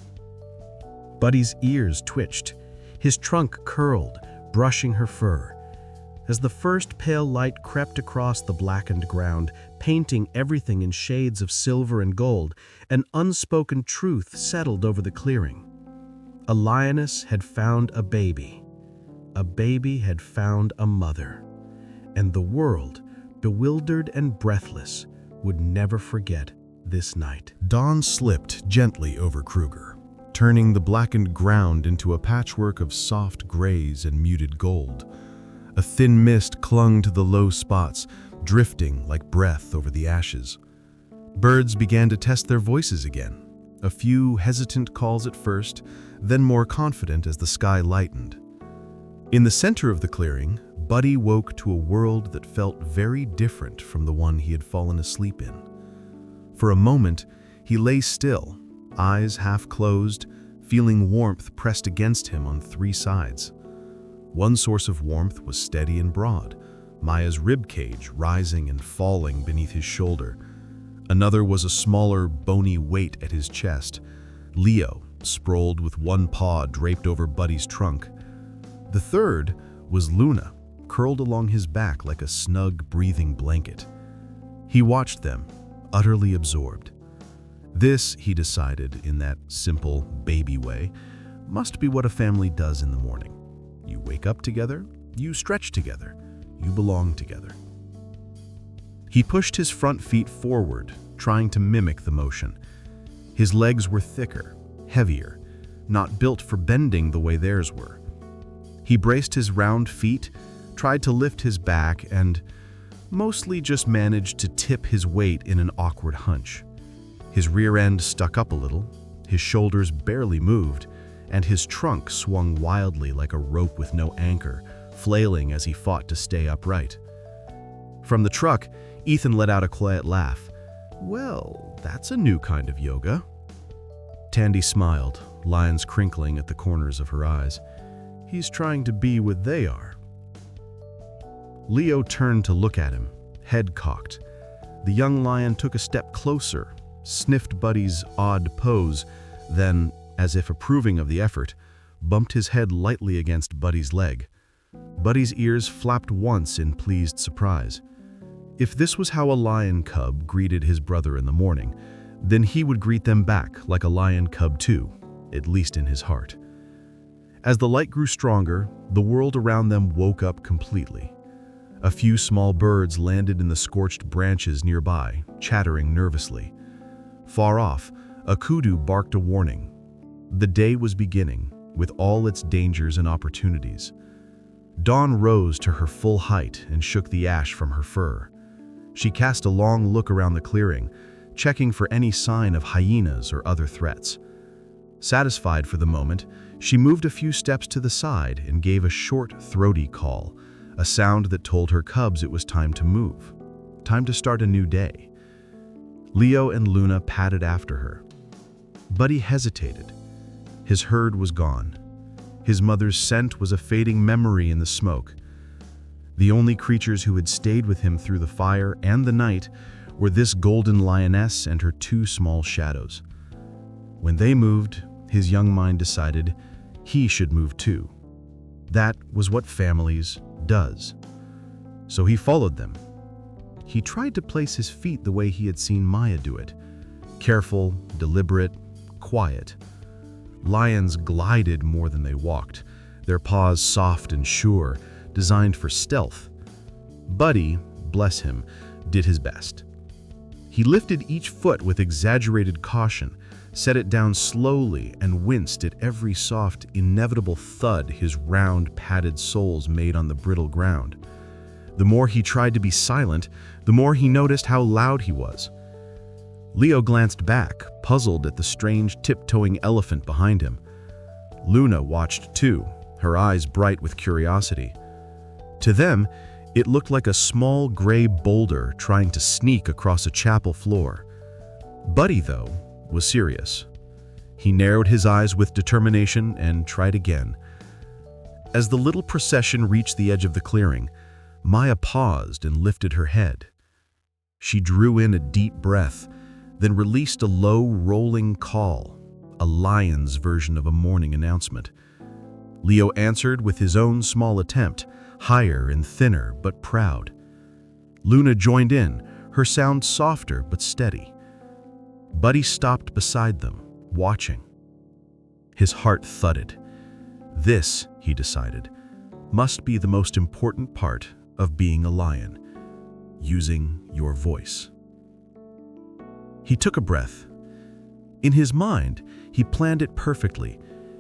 S3: Buddy's ears twitched, his trunk curled, brushing her fur. As the first pale light crept across the blackened ground, painting everything in shades of silver and gold, an unspoken truth settled over the clearing. A lioness had found a baby. A baby had found a mother. And the world, bewildered and breathless, would never forget this night.
S1: Dawn slipped gently over Kruger, turning the blackened ground into a patchwork of soft grays and muted gold. A thin mist clung to the low spots, drifting like breath over the ashes. Birds began to test their voices again, a few hesitant calls at first, then more confident as the sky lightened. In the center of the clearing, Buddy woke to a world that felt very different from the one he had fallen asleep in. For a moment, he lay still, eyes half closed, feeling warmth pressed against him on three sides. One source of warmth was steady and broad, Maya's rib cage rising and falling beneath his shoulder. Another was a smaller, bony weight at his chest, Leo, sprawled with one paw draped over Buddy's trunk. The third was Luna, curled along his back like a snug, breathing blanket. He watched them, utterly absorbed. This, he decided in that simple, baby way, must be what a family does in the morning. You wake up together, you stretch together, you belong together. He pushed his front feet forward, trying to mimic the motion. His legs were thicker, heavier, not built for bending the way theirs were. He braced his round feet, tried to lift his back, and mostly just managed to tip his weight in an awkward hunch. His rear end stuck up a little, his shoulders barely moved, and his trunk swung wildly like a rope with no anchor, flailing as he fought to stay upright. From the truck, Ethan let out a quiet laugh. "Well, that's a new kind of yoga." Tandy smiled, lines crinkling at the corners of her eyes. "He's trying to be what they are." Leo turned to look at him, head cocked. The young lion took a step closer, sniffed Buddy's odd pose, then, as if approving of the effort, bumped his head lightly against Buddy's leg. Buddy's ears flapped once in pleased surprise. If this was how a lion cub greeted his brother in the morning, then he would greet them back like a lion cub too, at least in his heart. As the light grew stronger, the world around them woke up completely.
S3: A few small birds landed in the scorched branches nearby, chattering nervously. Far off, a kudu barked a warning. The day was beginning, with all its dangers and opportunities. Dawn rose to her full height and shook the ash from her fur. She cast a long look around the clearing, checking for any sign of hyenas or other threats. Satisfied for the moment, she moved a few steps to the side and gave a short, throaty call, a sound that told her cubs it was time to move, time to start a new day. Leo and Luna padded after her. Buddy hesitated. His herd was gone. His mother's scent was a fading memory in the smoke. The only creatures who had stayed with him through the fire and the night were this golden lioness and her two small shadows. When they moved, his young mind decided he should move too. That was what families does. So he followed them. He tried to place his feet the way he had seen Maya do it. Careful, deliberate, quiet. Lions glided more than they walked, their paws soft and sure, designed for stealth. Buddy, bless him, did his best. He lifted each foot with exaggerated caution, set it down slowly, and winced at every soft, inevitable thud his round, padded soles made on the brittle ground. The more he tried to be silent, the more he noticed how loud he was. Leo glanced back, puzzled at the strange, tiptoeing elephant behind him. Luna watched too, her eyes bright with curiosity. To them, it looked like a small gray boulder trying to sneak across a chapel floor. Buddy, though, was serious. He narrowed his eyes with determination and tried again. As the little procession reached the edge of the clearing, Maya paused and lifted her head. She drew in a deep breath, then released a low, rolling call, a lion's version of a morning announcement. Leo answered with his own small attempt, higher and thinner but proud. Luna joined in, her sound softer but steady. Buddy stopped beside them, watching. His heart thudded. This, he decided, must be the most important part of being a lion, using your voice. He took a breath. In his mind, he planned it perfectly.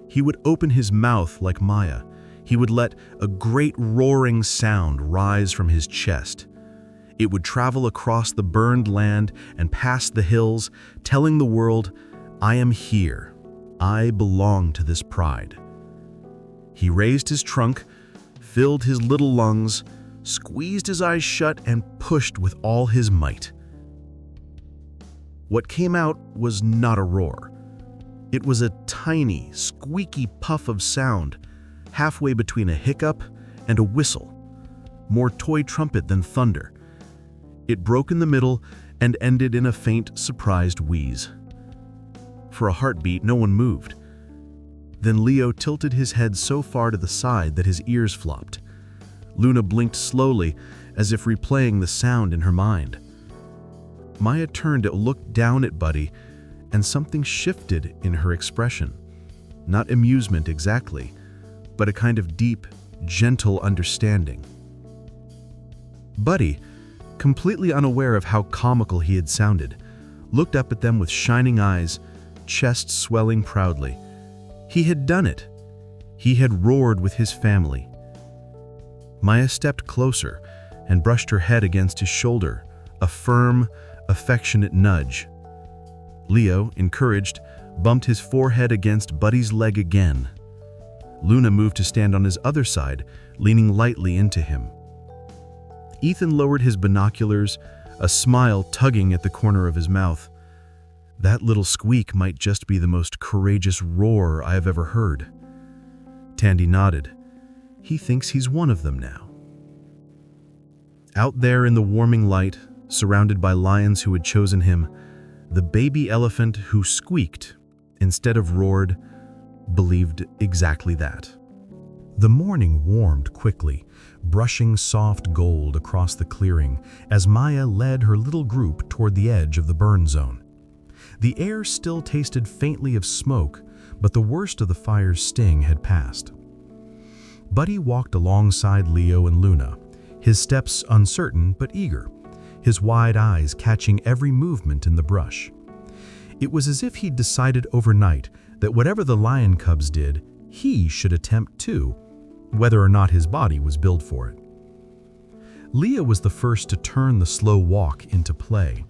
S3: He would open his mouth like Maya. He would let a great roaring sound rise from his chest. It would travel across the burned land and past the hills, telling the world, I am here. I belong to this pride. He raised his trunk, filled his little lungs, squeezed his eyes shut, and pushed with all his might. What came out was not a roar. It was a tiny, squeaky puff of sound, halfway between a hiccup and a whistle, more toy trumpet than thunder. It broke in the middle and ended in a faint, surprised wheeze. For a heartbeat, no one moved. Then Leo tilted his head so far to the side that his ears flopped. Luna blinked slowly, as if replaying the sound in her mind. Maya turned to look down at Buddy, and something shifted in her expression. Not amusement exactly, but a kind of deep, gentle understanding. Buddy, completely unaware of how comical he had sounded, looked up at them with shining eyes, chest swelling proudly. He had done it. He had roared with his family. Maya stepped closer and brushed her head against his shoulder, a firm, affectionate nudge. Leo, encouraged, bumped his forehead against Buddy's leg again. Luna moved to stand on his other side, leaning lightly into him. Ethan lowered his binoculars, a smile tugging at the corner of his mouth. That little squeak might just be the most courageous roar I have ever heard. Tandy nodded. He thinks he's one of them now. Out there in the warming light, surrounded by lions who had chosen him, the baby elephant who squeaked instead of roared believed exactly that. The morning warmed quickly, brushing soft gold across the clearing as Maya led her little group toward the edge of the burn zone. The air still tasted faintly of smoke, but the worst of the fire's sting had passed. Buddy walked alongside Leo and Luna, his steps uncertain but eager, his wide eyes catching every movement in the brush. It was as if he'd decided overnight that whatever the lion cubs did, he should attempt too, whether or not his body was built for it. Leo was the first to turn the slow walk into play.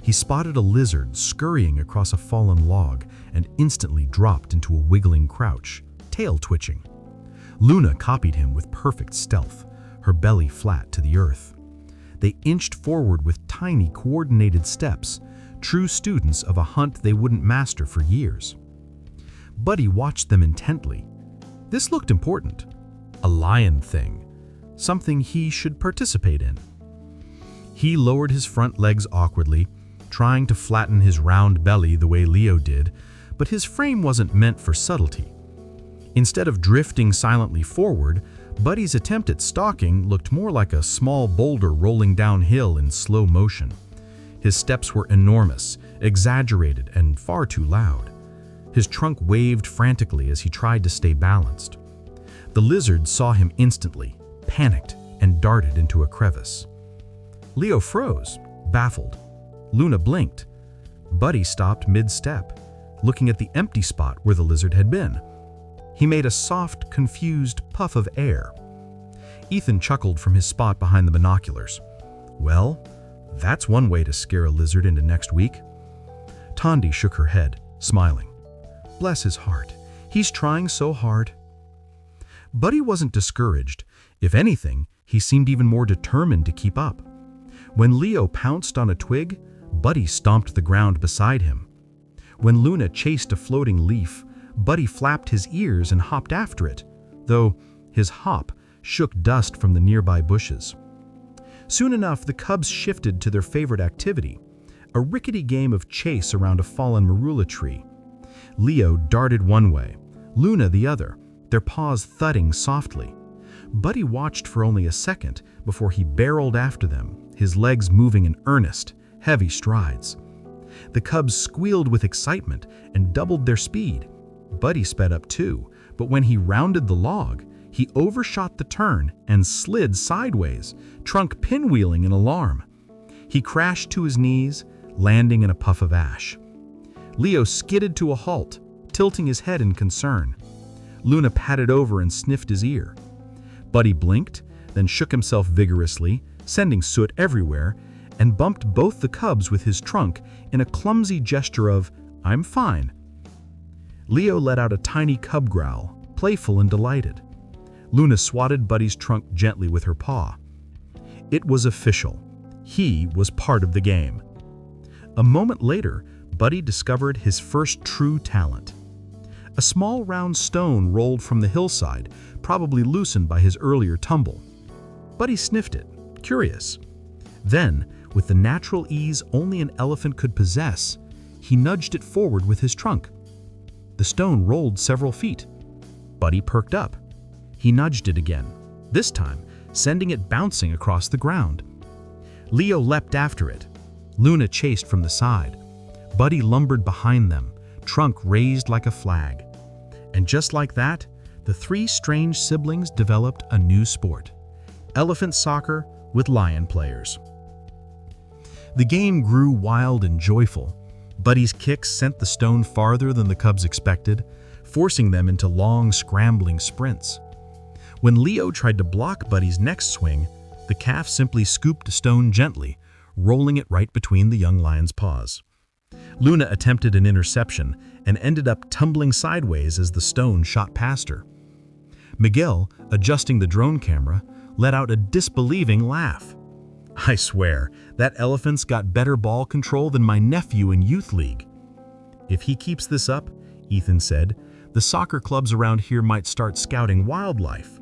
S3: He spotted a lizard scurrying across a fallen log and instantly dropped into a wiggling crouch, tail twitching. Luna copied him with perfect stealth, her belly flat to the earth. They inched forward with tiny, coordinated steps, true students of a hunt they wouldn't master for years. Buddy watched them intently. This looked important. A lion thing. Something he should participate in. He lowered his front legs awkwardly, trying to flatten his round belly the way Leo did, but his frame wasn't meant for subtlety. Instead of drifting silently forward, Buddy's attempt at stalking looked more like a small boulder rolling downhill in slow motion. His steps were enormous, exaggerated, and far too loud. His trunk waved frantically as he tried to stay balanced. The lizard saw him instantly, panicked, and darted into a crevice. Leo froze, baffled. Luna blinked. Buddy stopped mid-step, looking at the empty spot where the lizard had been. He made a soft, confused puff of air. Ethan chuckled from his spot behind the binoculars. Well, that's one way to scare a lizard into next week. Tondi shook her head, smiling. Bless his heart. He's trying so hard. Buddy wasn't discouraged. If anything, he seemed even more determined to keep up. When Leo pounced on a twig, Buddy stomped the ground beside him. When Luna chased a floating leaf, Buddy flapped his ears and hopped after it, though his hop shook dust from the nearby bushes. Soon enough, the cubs shifted to their favorite activity, a rickety game of chase around a fallen marula tree. Leo darted one way, Luna the other, their paws thudding softly. Buddy watched for only a second before he barreled after them, his legs moving in earnest, heavy strides. The cubs squealed with excitement and doubled their speed. Buddy sped up too, but when he rounded the log, he overshot the turn and slid sideways, trunk pinwheeling in alarm. He crashed to his knees, landing in a puff of ash. Leo skidded to a halt, tilting his head in concern. Luna patted over and sniffed his ear. Buddy blinked, then shook himself vigorously, sending soot everywhere, and bumped both the cubs with his trunk in a clumsy gesture of, "I'm fine." Leo let out a tiny cub growl, playful and delighted. Luna swatted Buddy's trunk gently with her paw. It was official. He was part of the game. A moment later, Buddy discovered his first true talent. A small round stone rolled from the hillside, probably loosened by his earlier tumble. Buddy sniffed it, curious. Then, with the natural ease only an elephant could possess, he nudged it forward with his trunk. The stone rolled several feet. Buddy perked up. He nudged it again, this time sending it bouncing across the ground. Leo leapt after it. Luna chased from the side. Buddy lumbered behind them, trunk raised like a flag. And just like that, the three strange siblings developed a new sport: elephant soccer with lion players. The game grew wild and joyful. Buddy's kicks sent the stone farther than the cubs expected, forcing them into long, scrambling sprints. When Leo tried to block Buddy's next swing, the calf simply scooped the stone gently, rolling it right between the young lion's paws. Luna attempted an interception and ended up tumbling sideways as the stone shot past her. Miguel, adjusting the drone camera, let out a disbelieving laugh. "I swear, that elephant's got better ball control than my nephew in youth league." "If he keeps this up," Ethan said, "the soccer clubs around here might start scouting wildlife."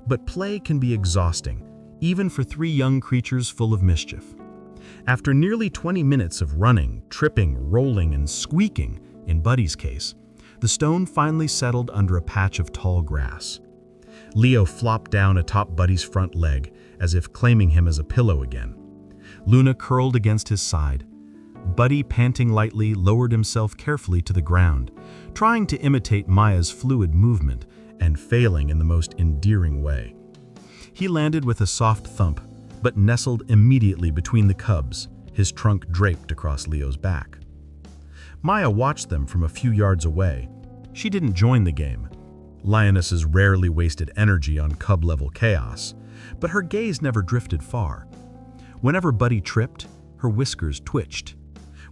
S3: But play can be exhausting, even for three young creatures full of mischief. After nearly 20 minutes of running, tripping, rolling, and squeaking, in Buddy's case, the stone finally settled under a patch of tall grass. Leo flopped down atop Buddy's front leg, as if claiming him as a pillow again. Luna curled against his side. Buddy, panting lightly, lowered himself carefully to the ground, trying to imitate Maya's fluid movement and failing in the most endearing way. He landed with a soft thump, but nestled immediately between the cubs, his trunk draped across Leo's back. Maya watched them from a few yards away. She didn't join the game. Lionesses rarely wasted energy on cub-level chaos, but her gaze never drifted far. Whenever Buddy tripped, her whiskers twitched.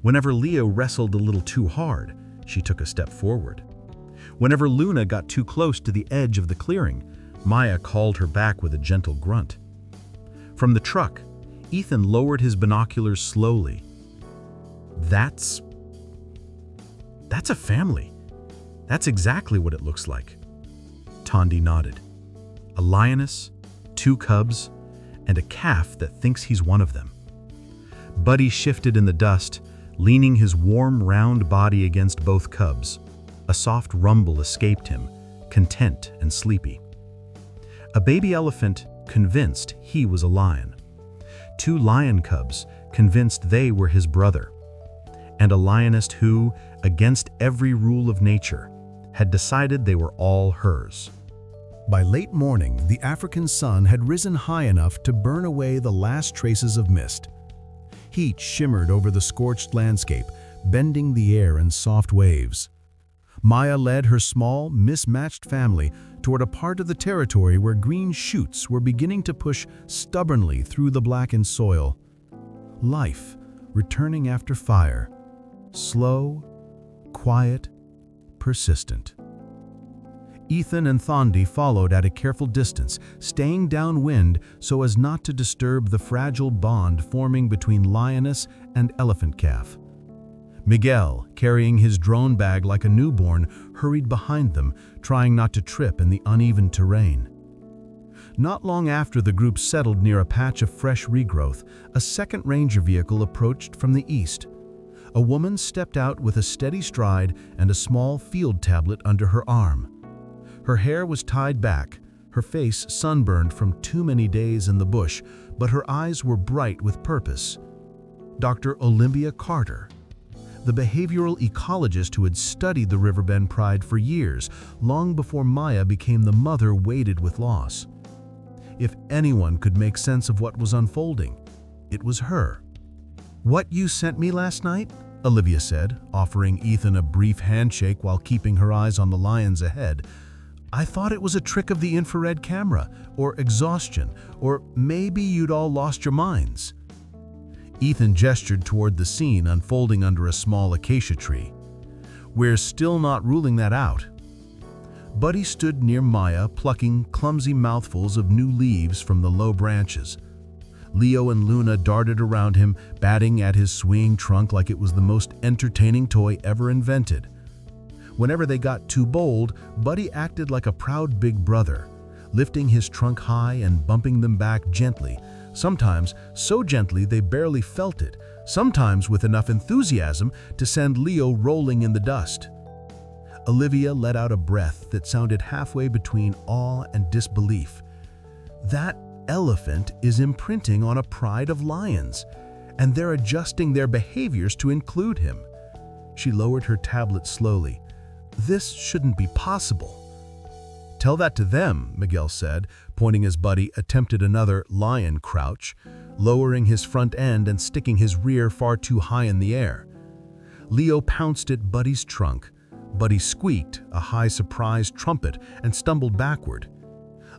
S3: Whenever Leo wrestled a little too hard, she took a step forward. Whenever Luna got too close to the edge of the clearing, Maya called her back with a gentle grunt. From the truck, Ethan lowered his binoculars slowly. That's a family. That's exactly what it looks like. Tondi nodded. A lioness, 2 cubs, and a calf that thinks he's one of them. Buddy shifted in the dust, leaning his warm, round body against both cubs. A soft rumble escaped him, content and sleepy. A baby elephant convinced he was a lion. 2 lion cubs convinced they were his brother. And a lioness who, against every rule of nature, had decided they were all hers.
S1: By late morning, the African sun had risen high enough to burn away the last traces of mist. Heat shimmered over the scorched landscape, bending the air in soft waves. Maya led her small, mismatched family toward a part of the territory where green shoots were beginning to push stubbornly through the blackened soil. Life returning after fire. Slow, quiet, persistent. Ethan and Thondi followed at a careful distance, staying downwind so as not to disturb the fragile bond forming between lioness and elephant calf. Miguel, carrying his drone bag like a newborn, hurried behind them, trying not to trip in the uneven terrain. Not long after the group settled near a patch of fresh regrowth, a second ranger vehicle approached from the east. A woman stepped out with a steady stride and a small field tablet under her arm. Her hair was tied back, her face sunburned from too many days in the bush, but her eyes were bright with purpose. Dr. Olympia Carter, the behavioral ecologist who had studied the Riverbend Pride for years, long before Maya became the mother weighted with loss. If anyone could make sense of what was unfolding, it was her. "What you sent me last night?" Olivia said, offering Ethan a brief handshake while keeping her eyes on the lions ahead. "I thought it was a trick of the infrared camera, or exhaustion, or maybe you'd all lost your minds." Ethan gestured toward the scene unfolding under a small acacia tree. "We're still not ruling that out." Buddy stood near Maya, plucking clumsy mouthfuls of new leaves from the low branches. Leo and Luna darted around him, batting at his swaying trunk like it was the most entertaining toy ever invented. Whenever they got too bold, Buddy acted like a proud big brother, lifting his trunk high and bumping them back gently, sometimes so gently they barely felt it, sometimes with enough enthusiasm to send Leo rolling in the dust. Olivia let out a breath that sounded halfway between awe and disbelief. That elephant is imprinting on a pride of lions, and they're adjusting their behaviors to include him. She lowered her tablet slowly. "This shouldn't be possible." "Tell that to them," Miguel said, pointing as Buddy attempted another lion crouch, lowering his front end and sticking his rear far too high in the air. Leo pounced at Buddy's trunk. Buddy squeaked, a high surprise trumpet, and stumbled backward.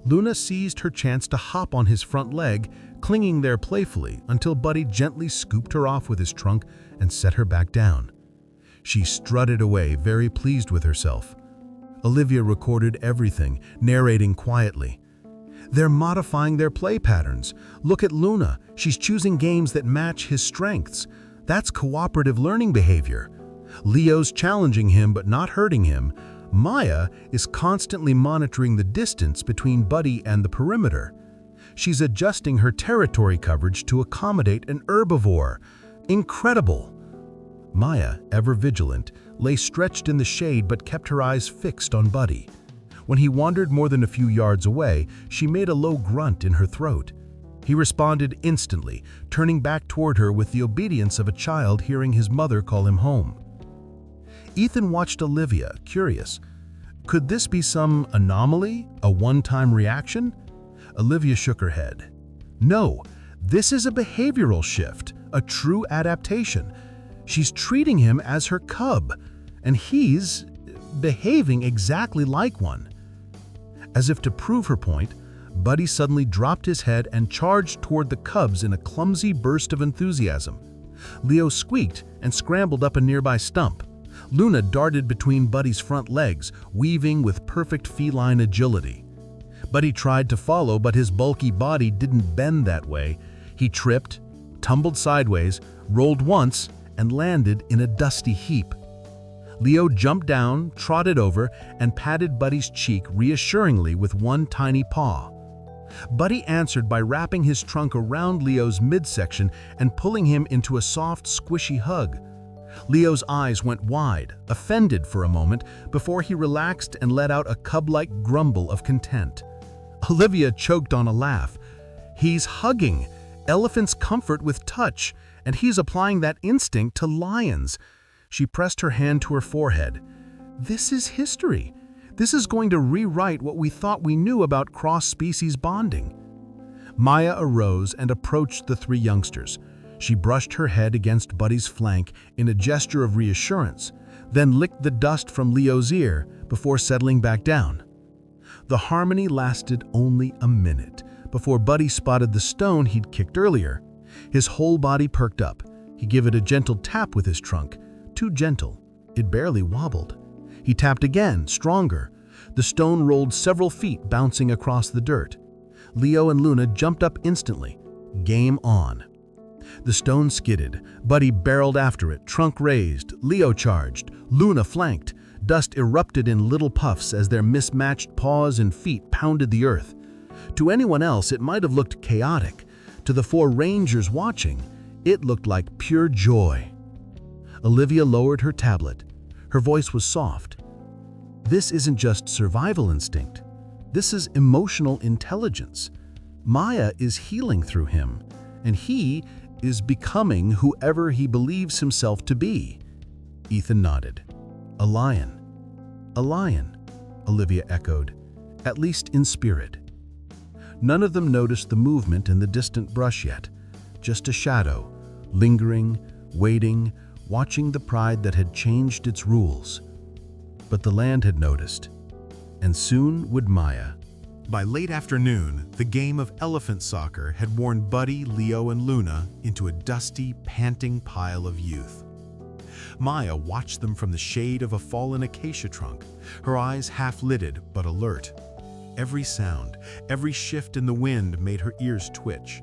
S1: Luna seized her chance to hop on his front leg, clinging there playfully until Buddy gently scooped her off with his trunk and set her back down. She strutted away, very pleased with herself. Olivia recorded everything, narrating quietly. "They're modifying their play patterns. Look at Luna. She's choosing games that match his strengths. That's cooperative learning behavior. Leo's challenging him but not hurting him. Maya is constantly monitoring the distance between Buddy and the perimeter. She's adjusting her territory coverage to accommodate an herbivore. Incredible." Maya, ever vigilant, lay stretched in the shade but kept her eyes fixed on Buddy. When he wandered more than a few yards away, she made a low grunt in her throat. He responded instantly, turning back toward her with the obedience of a child hearing his mother call him home. Ethan watched Olivia, curious. Could this be some anomaly, a one-time reaction?
S3: Olivia shook her head. No, this is a behavioral shift, a true adaptation. She's treating him as her cub, and he's behaving exactly like one. As if to prove her point, Buddy suddenly dropped his head and charged toward the cubs in a clumsy burst of enthusiasm. Leo squeaked and scrambled up a nearby stump. Luna darted between Buddy's front legs, weaving with perfect feline agility. Buddy tried to follow, but his bulky body didn't bend that way. He tripped, tumbled sideways, rolled once, and landed in a dusty heap. Leo jumped down, trotted over, and patted Buddy's cheek reassuringly with one tiny paw. Buddy answered by wrapping his trunk around Leo's midsection and pulling him into a soft, squishy hug. Leo's eyes went wide, offended for a moment, before he relaxed and let out a cub-like grumble of content. Olivia choked on a laugh. He's hugging. Elephants comfort with touch, and he's applying that instinct to lions. She pressed her hand to her forehead. This is history. This is going to rewrite what we thought we knew about cross-species bonding. Maya arose and approached the three youngsters. She brushed her head against Buddy's flank in a gesture of reassurance, then licked the dust from Leo's ear before settling back down. The harmony lasted only a minute before Buddy spotted the stone he'd kicked earlier. His whole body perked up. He gave it a gentle tap with his trunk. Too gentle. It barely wobbled. He tapped again, stronger. The stone rolled several feet, bouncing across the dirt. Leo and Luna jumped up instantly. Game on. The stone skidded. Buddy barreled after it, trunk raised. Leo charged. Luna flanked. Dust erupted in little puffs as their mismatched paws and feet pounded the earth. To anyone else, it might have looked chaotic. To the four rangers watching, it looked like pure joy. Olivia lowered her tablet. Her voice was soft. This isn't just survival instinct. This is emotional intelligence. Maya is healing through him, and he is becoming whoever he believes himself to be. Ethan nodded. A lion. A lion, Olivia echoed, at least in spirit. None of them noticed the movement in the distant brush yet, just a shadow, lingering, waiting, watching the pride that had changed its rules. But the land had noticed, and soon would Maya.
S1: By late afternoon, the game of elephant soccer had worn Buddy, Leo, and Luna into a dusty, panting pile of youth. Maya watched them from the shade of a fallen acacia trunk, her eyes half-lidded but alert. Every sound, every shift in the wind made her ears twitch.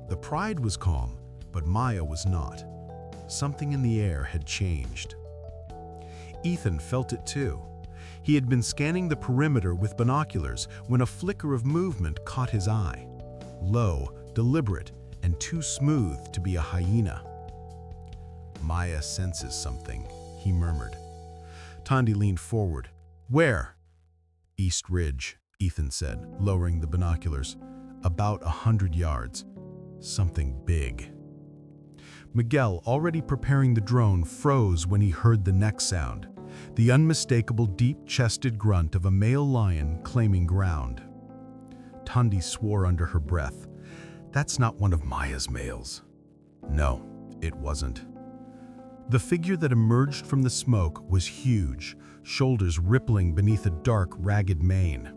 S1: The pride was calm, but Maya was not. Something in the air had changed. Ethan felt it too. He had been scanning the perimeter with binoculars when a flicker of movement caught his eye. Low, deliberate, and too smooth to be a hyena. Maya senses something, he murmured. Tandy leaned forward. Where? East Ridge, Ethan said, lowering the binoculars. About 100 yards. Something big. Miguel, already preparing the drone, froze when he heard the next sound, the unmistakable deep-chested grunt of a male lion claiming ground. Tandy swore under her breath. That's not one of Maya's males. No, it wasn't. The figure that emerged from the smoke was huge, shoulders rippling beneath a dark, ragged mane.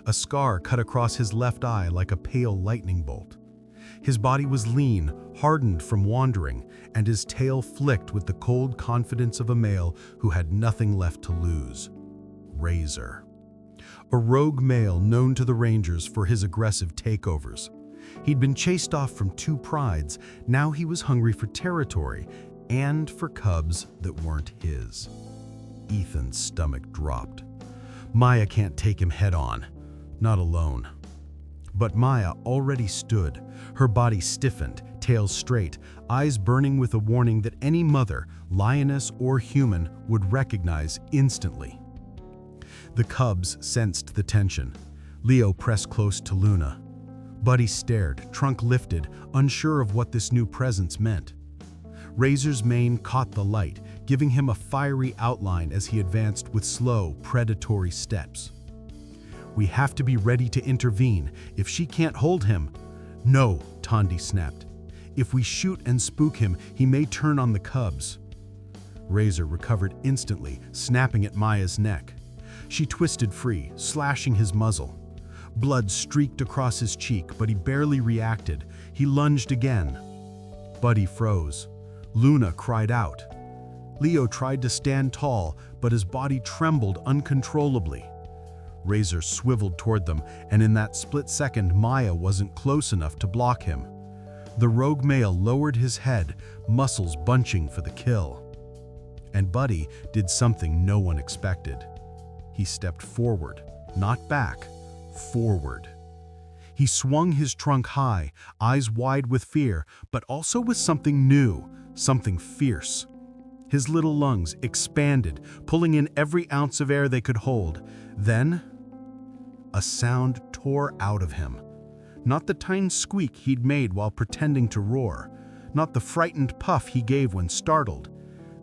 S1: A scar cut across his left eye like a pale lightning bolt. His body was lean, hardened from wandering, and his tail flicked with the cold confidence of a male who had nothing left to lose. Razor. A rogue male known to the Rangers for his aggressive takeovers. He'd been chased off from two prides, now he was hungry for territory, and for cubs that weren't his. Ethan's stomach dropped. Maya can't take him head on, not alone. But Maya already stood, her body stiffened, tail straight, eyes burning with a warning that any mother, lioness or human, would recognize instantly. The cubs sensed the tension. Leo pressed close to Luna. Buddy stared, trunk lifted, unsure of what this new presence meant. Razor's mane caught the light, giving him a fiery outline as he advanced with slow, predatory steps.
S3: We have to be ready to intervene. If she can't hold him—" "No," Tondi snapped. "If we shoot and spook him, he may turn on the cubs." Razor recovered instantly, snapping at Maya's neck. She twisted free, slashing his muzzle. Blood streaked across his cheek, but he barely reacted. He lunged again. Buddy froze. Luna cried out. Leo tried to stand tall, but his body trembled uncontrollably. Razor swiveled toward them, and in that split second, Maya wasn't close enough to block him. The rogue male lowered his head, muscles bunching for the kill. And Buddy did something no one expected. He stepped forward, not back, forward. He swung his trunk high, eyes wide with fear, but also with something new, something fierce. His little lungs expanded, pulling in every ounce of air they could hold. Then, a sound tore out of him. Not the tiny squeak he'd made while pretending to roar, not the frightened puff he gave when startled.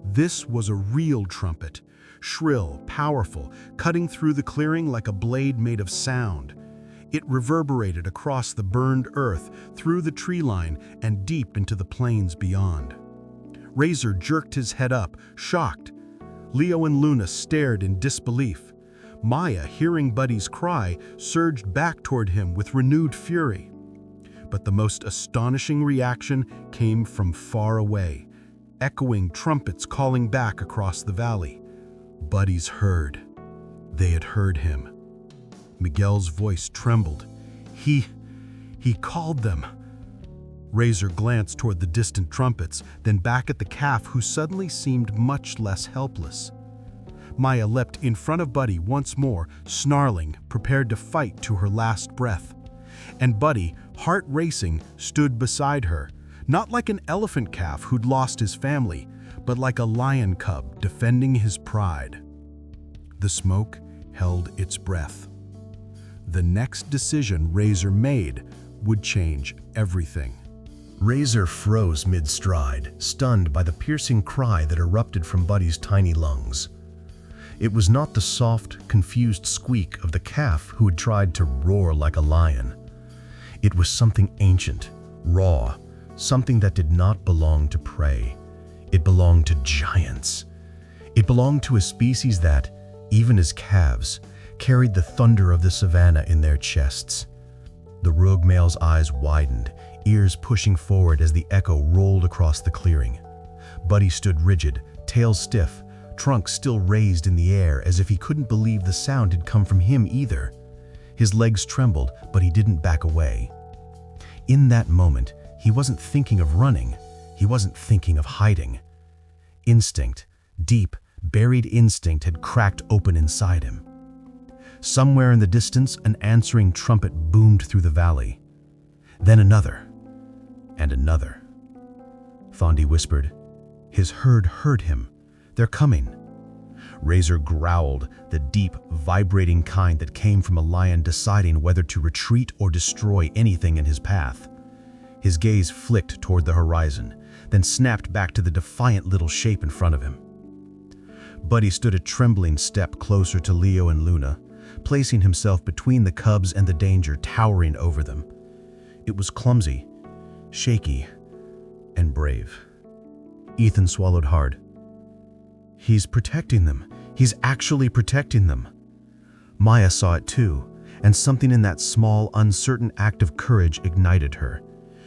S3: This was a real trumpet, shrill, powerful, cutting through the clearing like a blade made of sound. It reverberated across the burned earth, through the tree line, and deep into the plains beyond. Razor jerked his head up, shocked. Leo and Luna stared in disbelief. Maya, hearing Buddy's cry, surged back toward him with renewed fury. But the most astonishing reaction came from far away, echoing trumpets calling back across the valley. Buddy's heard. They had heard him. Miguel's voice trembled. He called them. Razor glanced toward the distant trumpets, then back at the calf, who suddenly seemed much less helpless. Maya leapt in front of Buddy once more, snarling, prepared to fight to her last breath. And Buddy, heart racing, stood beside her, not like an elephant calf who'd lost his family, but like a lion cub defending his pride. The smoke held its breath. The next decision Razor made would change everything.
S1: Razor froze mid-stride, stunned by the piercing cry that erupted from Buddy's tiny lungs. It was not the soft, confused squeak of the calf who had tried to roar like a lion. It was something ancient, raw, something that did not belong to prey. It belonged to giants. It belonged to a species that, even as calves, carried the thunder of the savannah in their chests. The rogue male's eyes widened, ears pushing forward as the echo rolled across the clearing. Buddy stood rigid, tail stiff, trunk still raised in the air as if he couldn't believe the sound had come from him either. His legs trembled, but he didn't back away. In that moment, he wasn't thinking of running. He wasn't thinking of hiding. Instinct, deep, buried instinct had cracked open inside him. Somewhere in the distance, an answering trumpet boomed through the valley. Then another, and another. Fondi whispered. His herd heard him. They're coming. Razor growled, the deep, vibrating kind that came from a lion deciding whether to retreat or destroy anything in his path. His gaze flicked toward the horizon, then snapped back to the defiant little shape in front of him. Buddy stood a trembling step closer to Leo and Luna, placing himself between the cubs and the danger towering over them. It was clumsy, shaky, and brave. Ethan swallowed hard. He's protecting them. He's actually protecting them. Maya saw it too, and something in that small, uncertain act of courage ignited her.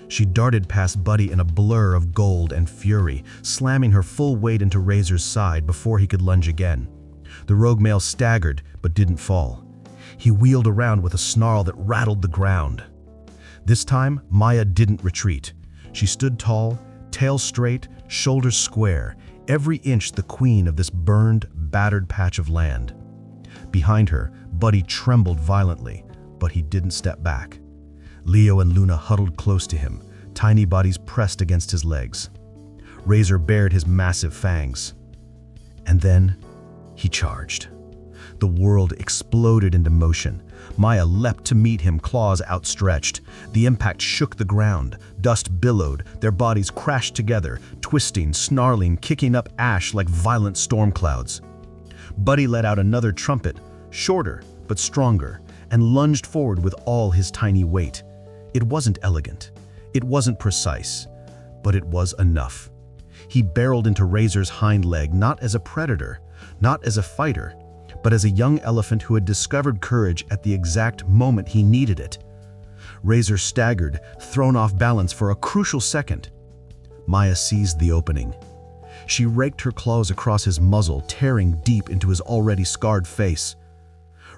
S1: She darted past Buddy in a blur of gold and fury, slamming her full weight into Razor's side before he could lunge again. The rogue male staggered, but didn't fall. He wheeled around with a snarl that rattled the ground. This time, Maya didn't retreat. She stood tall, tail straight, shoulders square, every inch the queen of this burned, battered patch of land. Behind her, Buddy trembled violently, but he didn't step back. Leo and Luna huddled close to him, tiny bodies pressed against his legs. Razor bared his massive fangs. And then, he charged. The world exploded into motion. Maya leapt to meet him, claws outstretched. The impact shook the ground. Dust billowed. Their bodies crashed together, twisting, snarling, kicking up ash like violent storm clouds. Buddy let out another trumpet, shorter but stronger,
S3: and lunged forward with all his tiny weight. It wasn't elegant. It wasn't precise. But it was enough. He barreled into Razor's hind leg not as a predator, not as a fighter, but as a young elephant who had discovered courage at the exact moment he needed it. Razor staggered, thrown off balance for a crucial second. Maya seized the opening. She raked her claws across his muzzle, tearing deep into his already scarred face.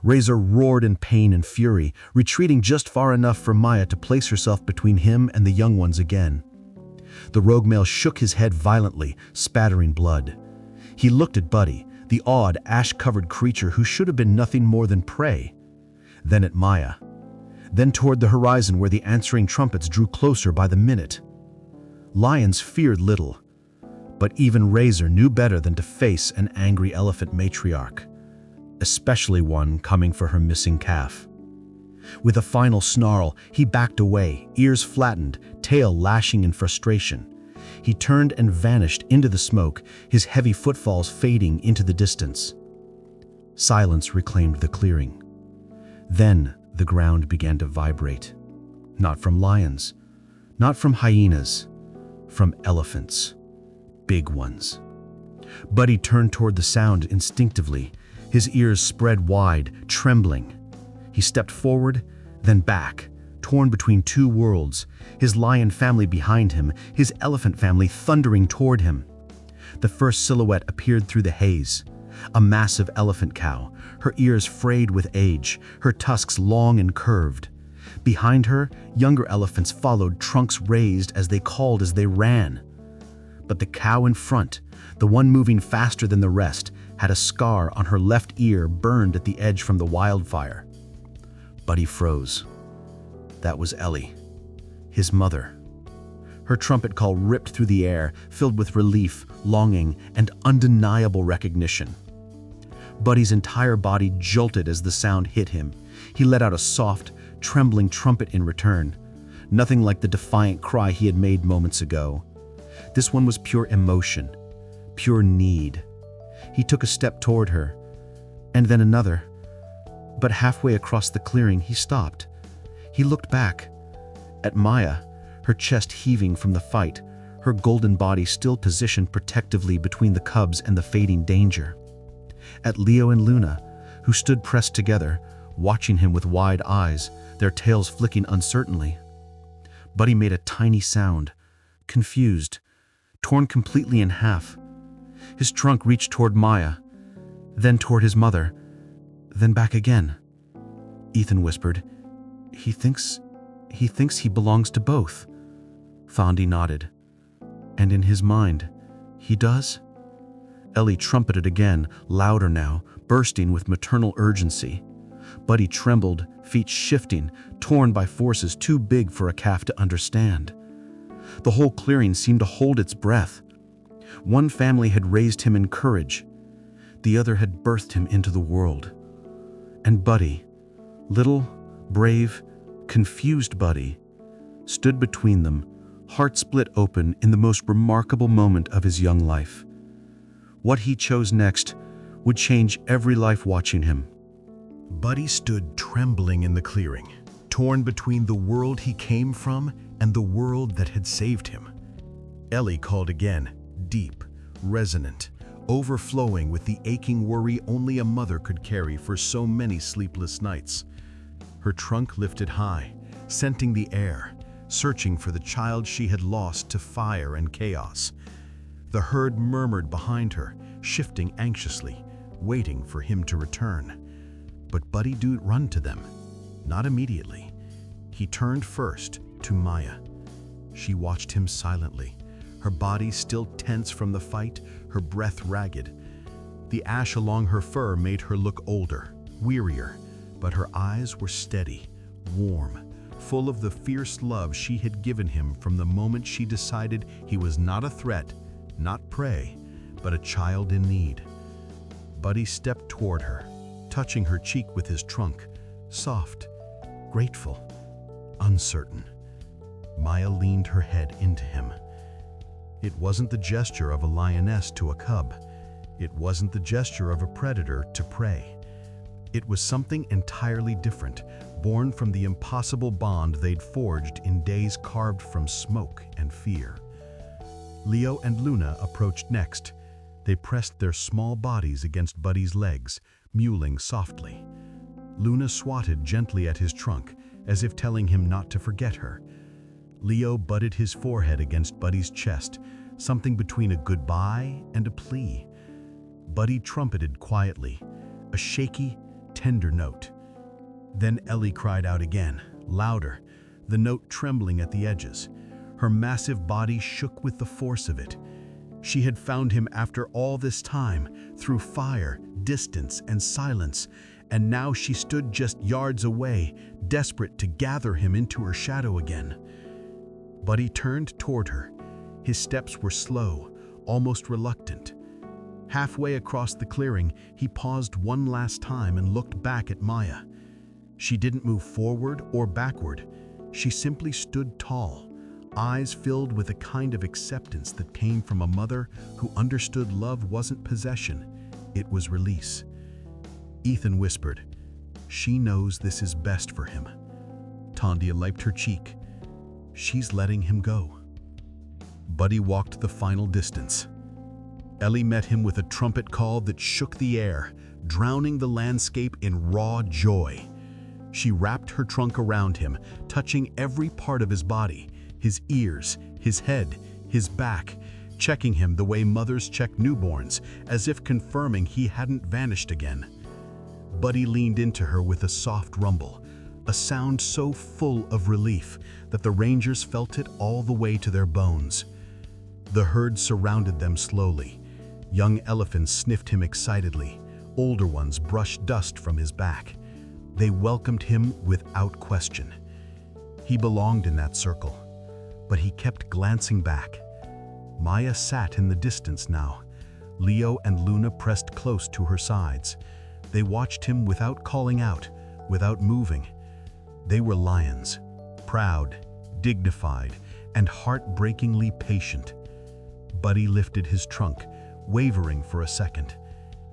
S3: Razor roared in pain and fury, retreating just far enough for Maya to place herself between him and the young ones again. The rogue male shook his head violently, spattering blood. He looked at Buddy, the odd, ash-covered creature who should have been nothing more than prey. Then at Maya. Then toward the horizon where the answering trumpets drew closer by the minute. Lions feared little, but even Razor knew better than to face an angry elephant matriarch, especially one coming for her missing calf. With a final snarl, he backed away, ears flattened, tail lashing in frustration. He turned and vanished into the smoke, his heavy footfalls fading into the distance. Silence reclaimed the clearing. Then the ground began to vibrate. Not from lions, not from hyenas, from elephants. Big ones. Buddy turned toward the sound instinctively, his ears spread wide, trembling. He stepped forward, then back, torn between two worlds, his lion family behind him, his elephant family thundering toward him. The first silhouette appeared through the haze. A massive elephant cow, her ears frayed with age, her tusks long and curved. Behind her, younger elephants followed, trunks raised as they called as they ran. But the cow in front, the one moving faster than the rest, had a scar on her left ear burned at the edge from the wildfire. Buddy froze. That was Ellie, his mother. Her trumpet call ripped through the air, filled with relief, longing, and undeniable recognition. Buddy's entire body jolted as the sound hit him. He let out a soft, trembling trumpet in return, nothing like the defiant cry he had made moments ago. This one was pure emotion, pure need. He took a step toward her, and then another. But halfway across the clearing, he stopped. He looked back at Maya, her chest heaving from the fight, her golden body still positioned protectively between the cubs and the fading danger. At Leo and Luna, who stood pressed together, watching him with wide eyes, their tails flicking uncertainly. Buddy made a tiny sound, confused, torn completely in half. His trunk reached toward Maya, then toward his mother, then back again. Ethan whispered, He thinks he belongs to both. Thandi nodded. And in his mind, he does? Ellie trumpeted again, louder now, bursting with maternal urgency. Buddy trembled, feet shifting, torn by forces too big for a calf to understand. The whole clearing seemed to hold its breath. One family had raised him in courage. The other had birthed him into the world. And Buddy, little, brave, confused Buddy, stood between them, heart split open in the most remarkable moment of his young life. What he chose next would change every life watching him.
S1: Buddy stood trembling in the clearing, torn between the world he came from and the world that had saved him. Ellie called again, deep, resonant, overflowing with the aching worry only a mother could carry for so many sleepless nights. Her trunk lifted high, scenting the air, searching for the child she had lost to fire and chaos. The herd murmured behind her, shifting anxiously, waiting for him to return. But Buddy didn't run to them, not immediately. He turned first to Maya. She watched him silently, her body still tense from the fight, her breath ragged. The ash along her fur made her look older, wearier, but her eyes were steady, warm, full of the fierce love she had given him from the moment she decided he was not a threat, not prey, but a child in need. Buddy stepped toward her, touching her cheek with his trunk, soft, grateful, uncertain. Maya leaned her head into him. It wasn't the gesture of a lioness to a cub. It wasn't the gesture of a predator to prey. It was something entirely different, born from the impossible bond they'd forged in days carved from smoke and fear. Leo and Luna approached next. They pressed their small bodies against Buddy's legs, mewling softly. Luna swatted gently at his trunk, as if telling him not to forget her. Leo butted his forehead against Buddy's chest, something between a goodbye and a plea. Buddy trumpeted quietly, a shaky, tender note. Then Ellie cried out again, louder, the note trembling at the edges. Her massive body shook with the force of it. She had found him after all this time, through fire, distance, and silence, and now she stood just yards away, desperate to gather him into her shadow again. Buddy turned toward her. His steps were slow, almost reluctant. Halfway across the clearing, he paused one last time and looked back at Maya. She didn't move forward or backward. She simply stood tall, eyes filled with a kind of acceptance that came from a mother who understood love wasn't possession, it was release. Ethan whispered, "She knows this is best for him." Tandia wiped her cheek. "She's letting him go." Buddy walked the final distance. Ellie met him with a trumpet call that shook the air, drowning the landscape in raw joy. She wrapped her trunk around him, touching every part of his body, his ears, his head, his back, checking him the way mothers check newborns, as if confirming he hadn't vanished again. Buddy leaned into her with a soft rumble, a sound so full of relief that the rangers felt it all the way to their bones. The herd surrounded them slowly. Young elephants sniffed him excitedly. Older ones brushed dust from his back. They welcomed him without question. He belonged in that circle, but he kept glancing back. Maya sat in the distance now. Leo and Luna pressed close to her sides. They watched him without calling out, without moving. They were lions, proud, dignified, and heartbreakingly patient. Buddy lifted his trunk, wavering for a second.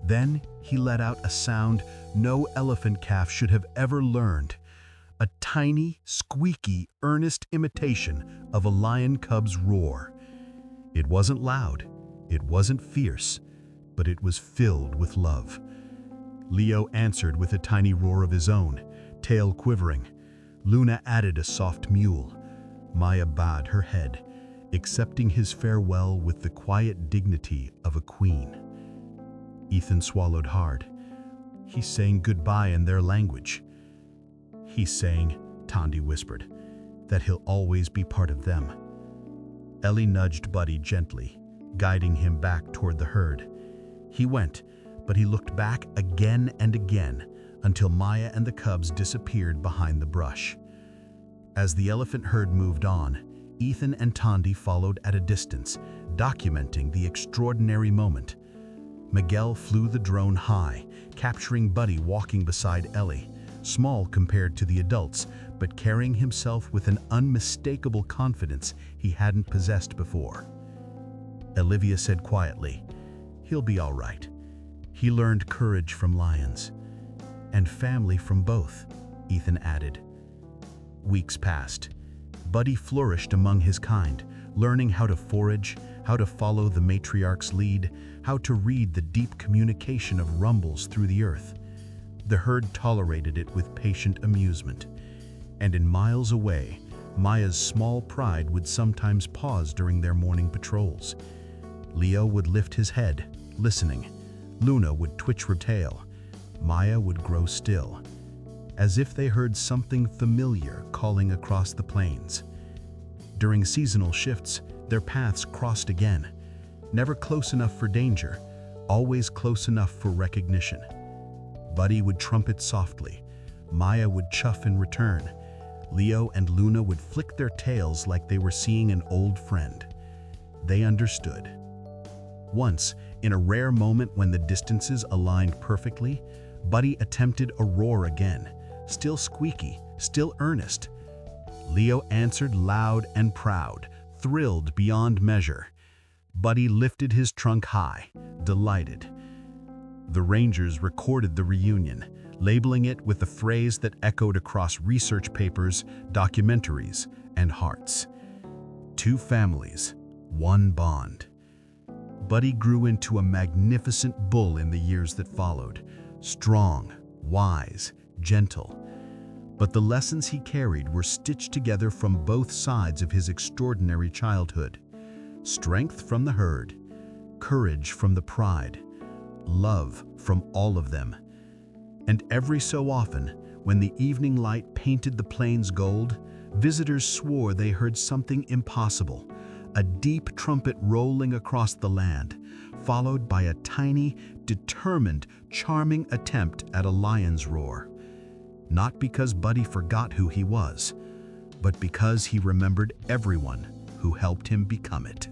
S1: Then he let out a sound no elephant calf should have ever learned. A tiny, squeaky, earnest imitation of a lion cub's roar. It wasn't loud, it wasn't fierce, but it was filled with love. Leo answered with a tiny roar of his own, tail quivering. Luna added a soft mewl. Maya bowed her head, accepting his farewell with the quiet dignity of a queen. Ethan swallowed hard. He's saying goodbye in their language. He's saying, Tandy whispered, that he'll always be part of them. Ellie nudged Buddy gently, guiding him back toward the herd. He went, but he looked back again and again until Maya and the cubs disappeared behind the brush. As the elephant herd moved on, Ethan and Tandy followed at a distance, documenting the extraordinary moment. Miguel flew the drone high, capturing Buddy walking beside Ellie, small compared to the adults, but carrying himself with an unmistakable confidence he hadn't possessed before. Olivia said quietly, "He'll be all right. He learned courage from lions." "And family from both," Ethan added. Weeks passed. Buddy flourished among his kind, learning how to forage, how to follow the matriarch's lead, how to read the deep communication of rumbles through the earth. The herd tolerated it with patient amusement. And in miles away, Maya's small pride would sometimes pause during their morning patrols. Leo would lift his head, listening. Luna would twitch her tail. Maya would grow still, as if they heard something familiar calling across the plains. During seasonal shifts, their paths crossed again, never close enough for danger, always close enough for recognition. Buddy would trumpet softly. Maya would chuff in return. Leo and Luna would flick their tails like they were seeing an old friend. They understood. Once, in a rare moment when the distances aligned perfectly, Buddy attempted a roar again, still squeaky, still earnest. Leo answered loud and proud, thrilled beyond measure. Buddy lifted his trunk high, delighted. The Rangers recorded the reunion,
S3: labeling it with the phrase that echoed across research papers, documentaries, and hearts. 2 families, 1 bond. Buddy grew into a magnificent bull in the years that followed, strong, wise, gentle. But the lessons he carried were stitched together from both sides of his extraordinary childhood. Strength from the herd, courage from the pride, love from all of them. And every so often, when the evening light painted the plains gold, visitors swore they heard something impossible, a deep trumpet rolling across the land, followed by a tiny, determined, charming attempt at a lion's roar. Not because Buddy forgot who he was, but because he remembered everyone who helped him become it.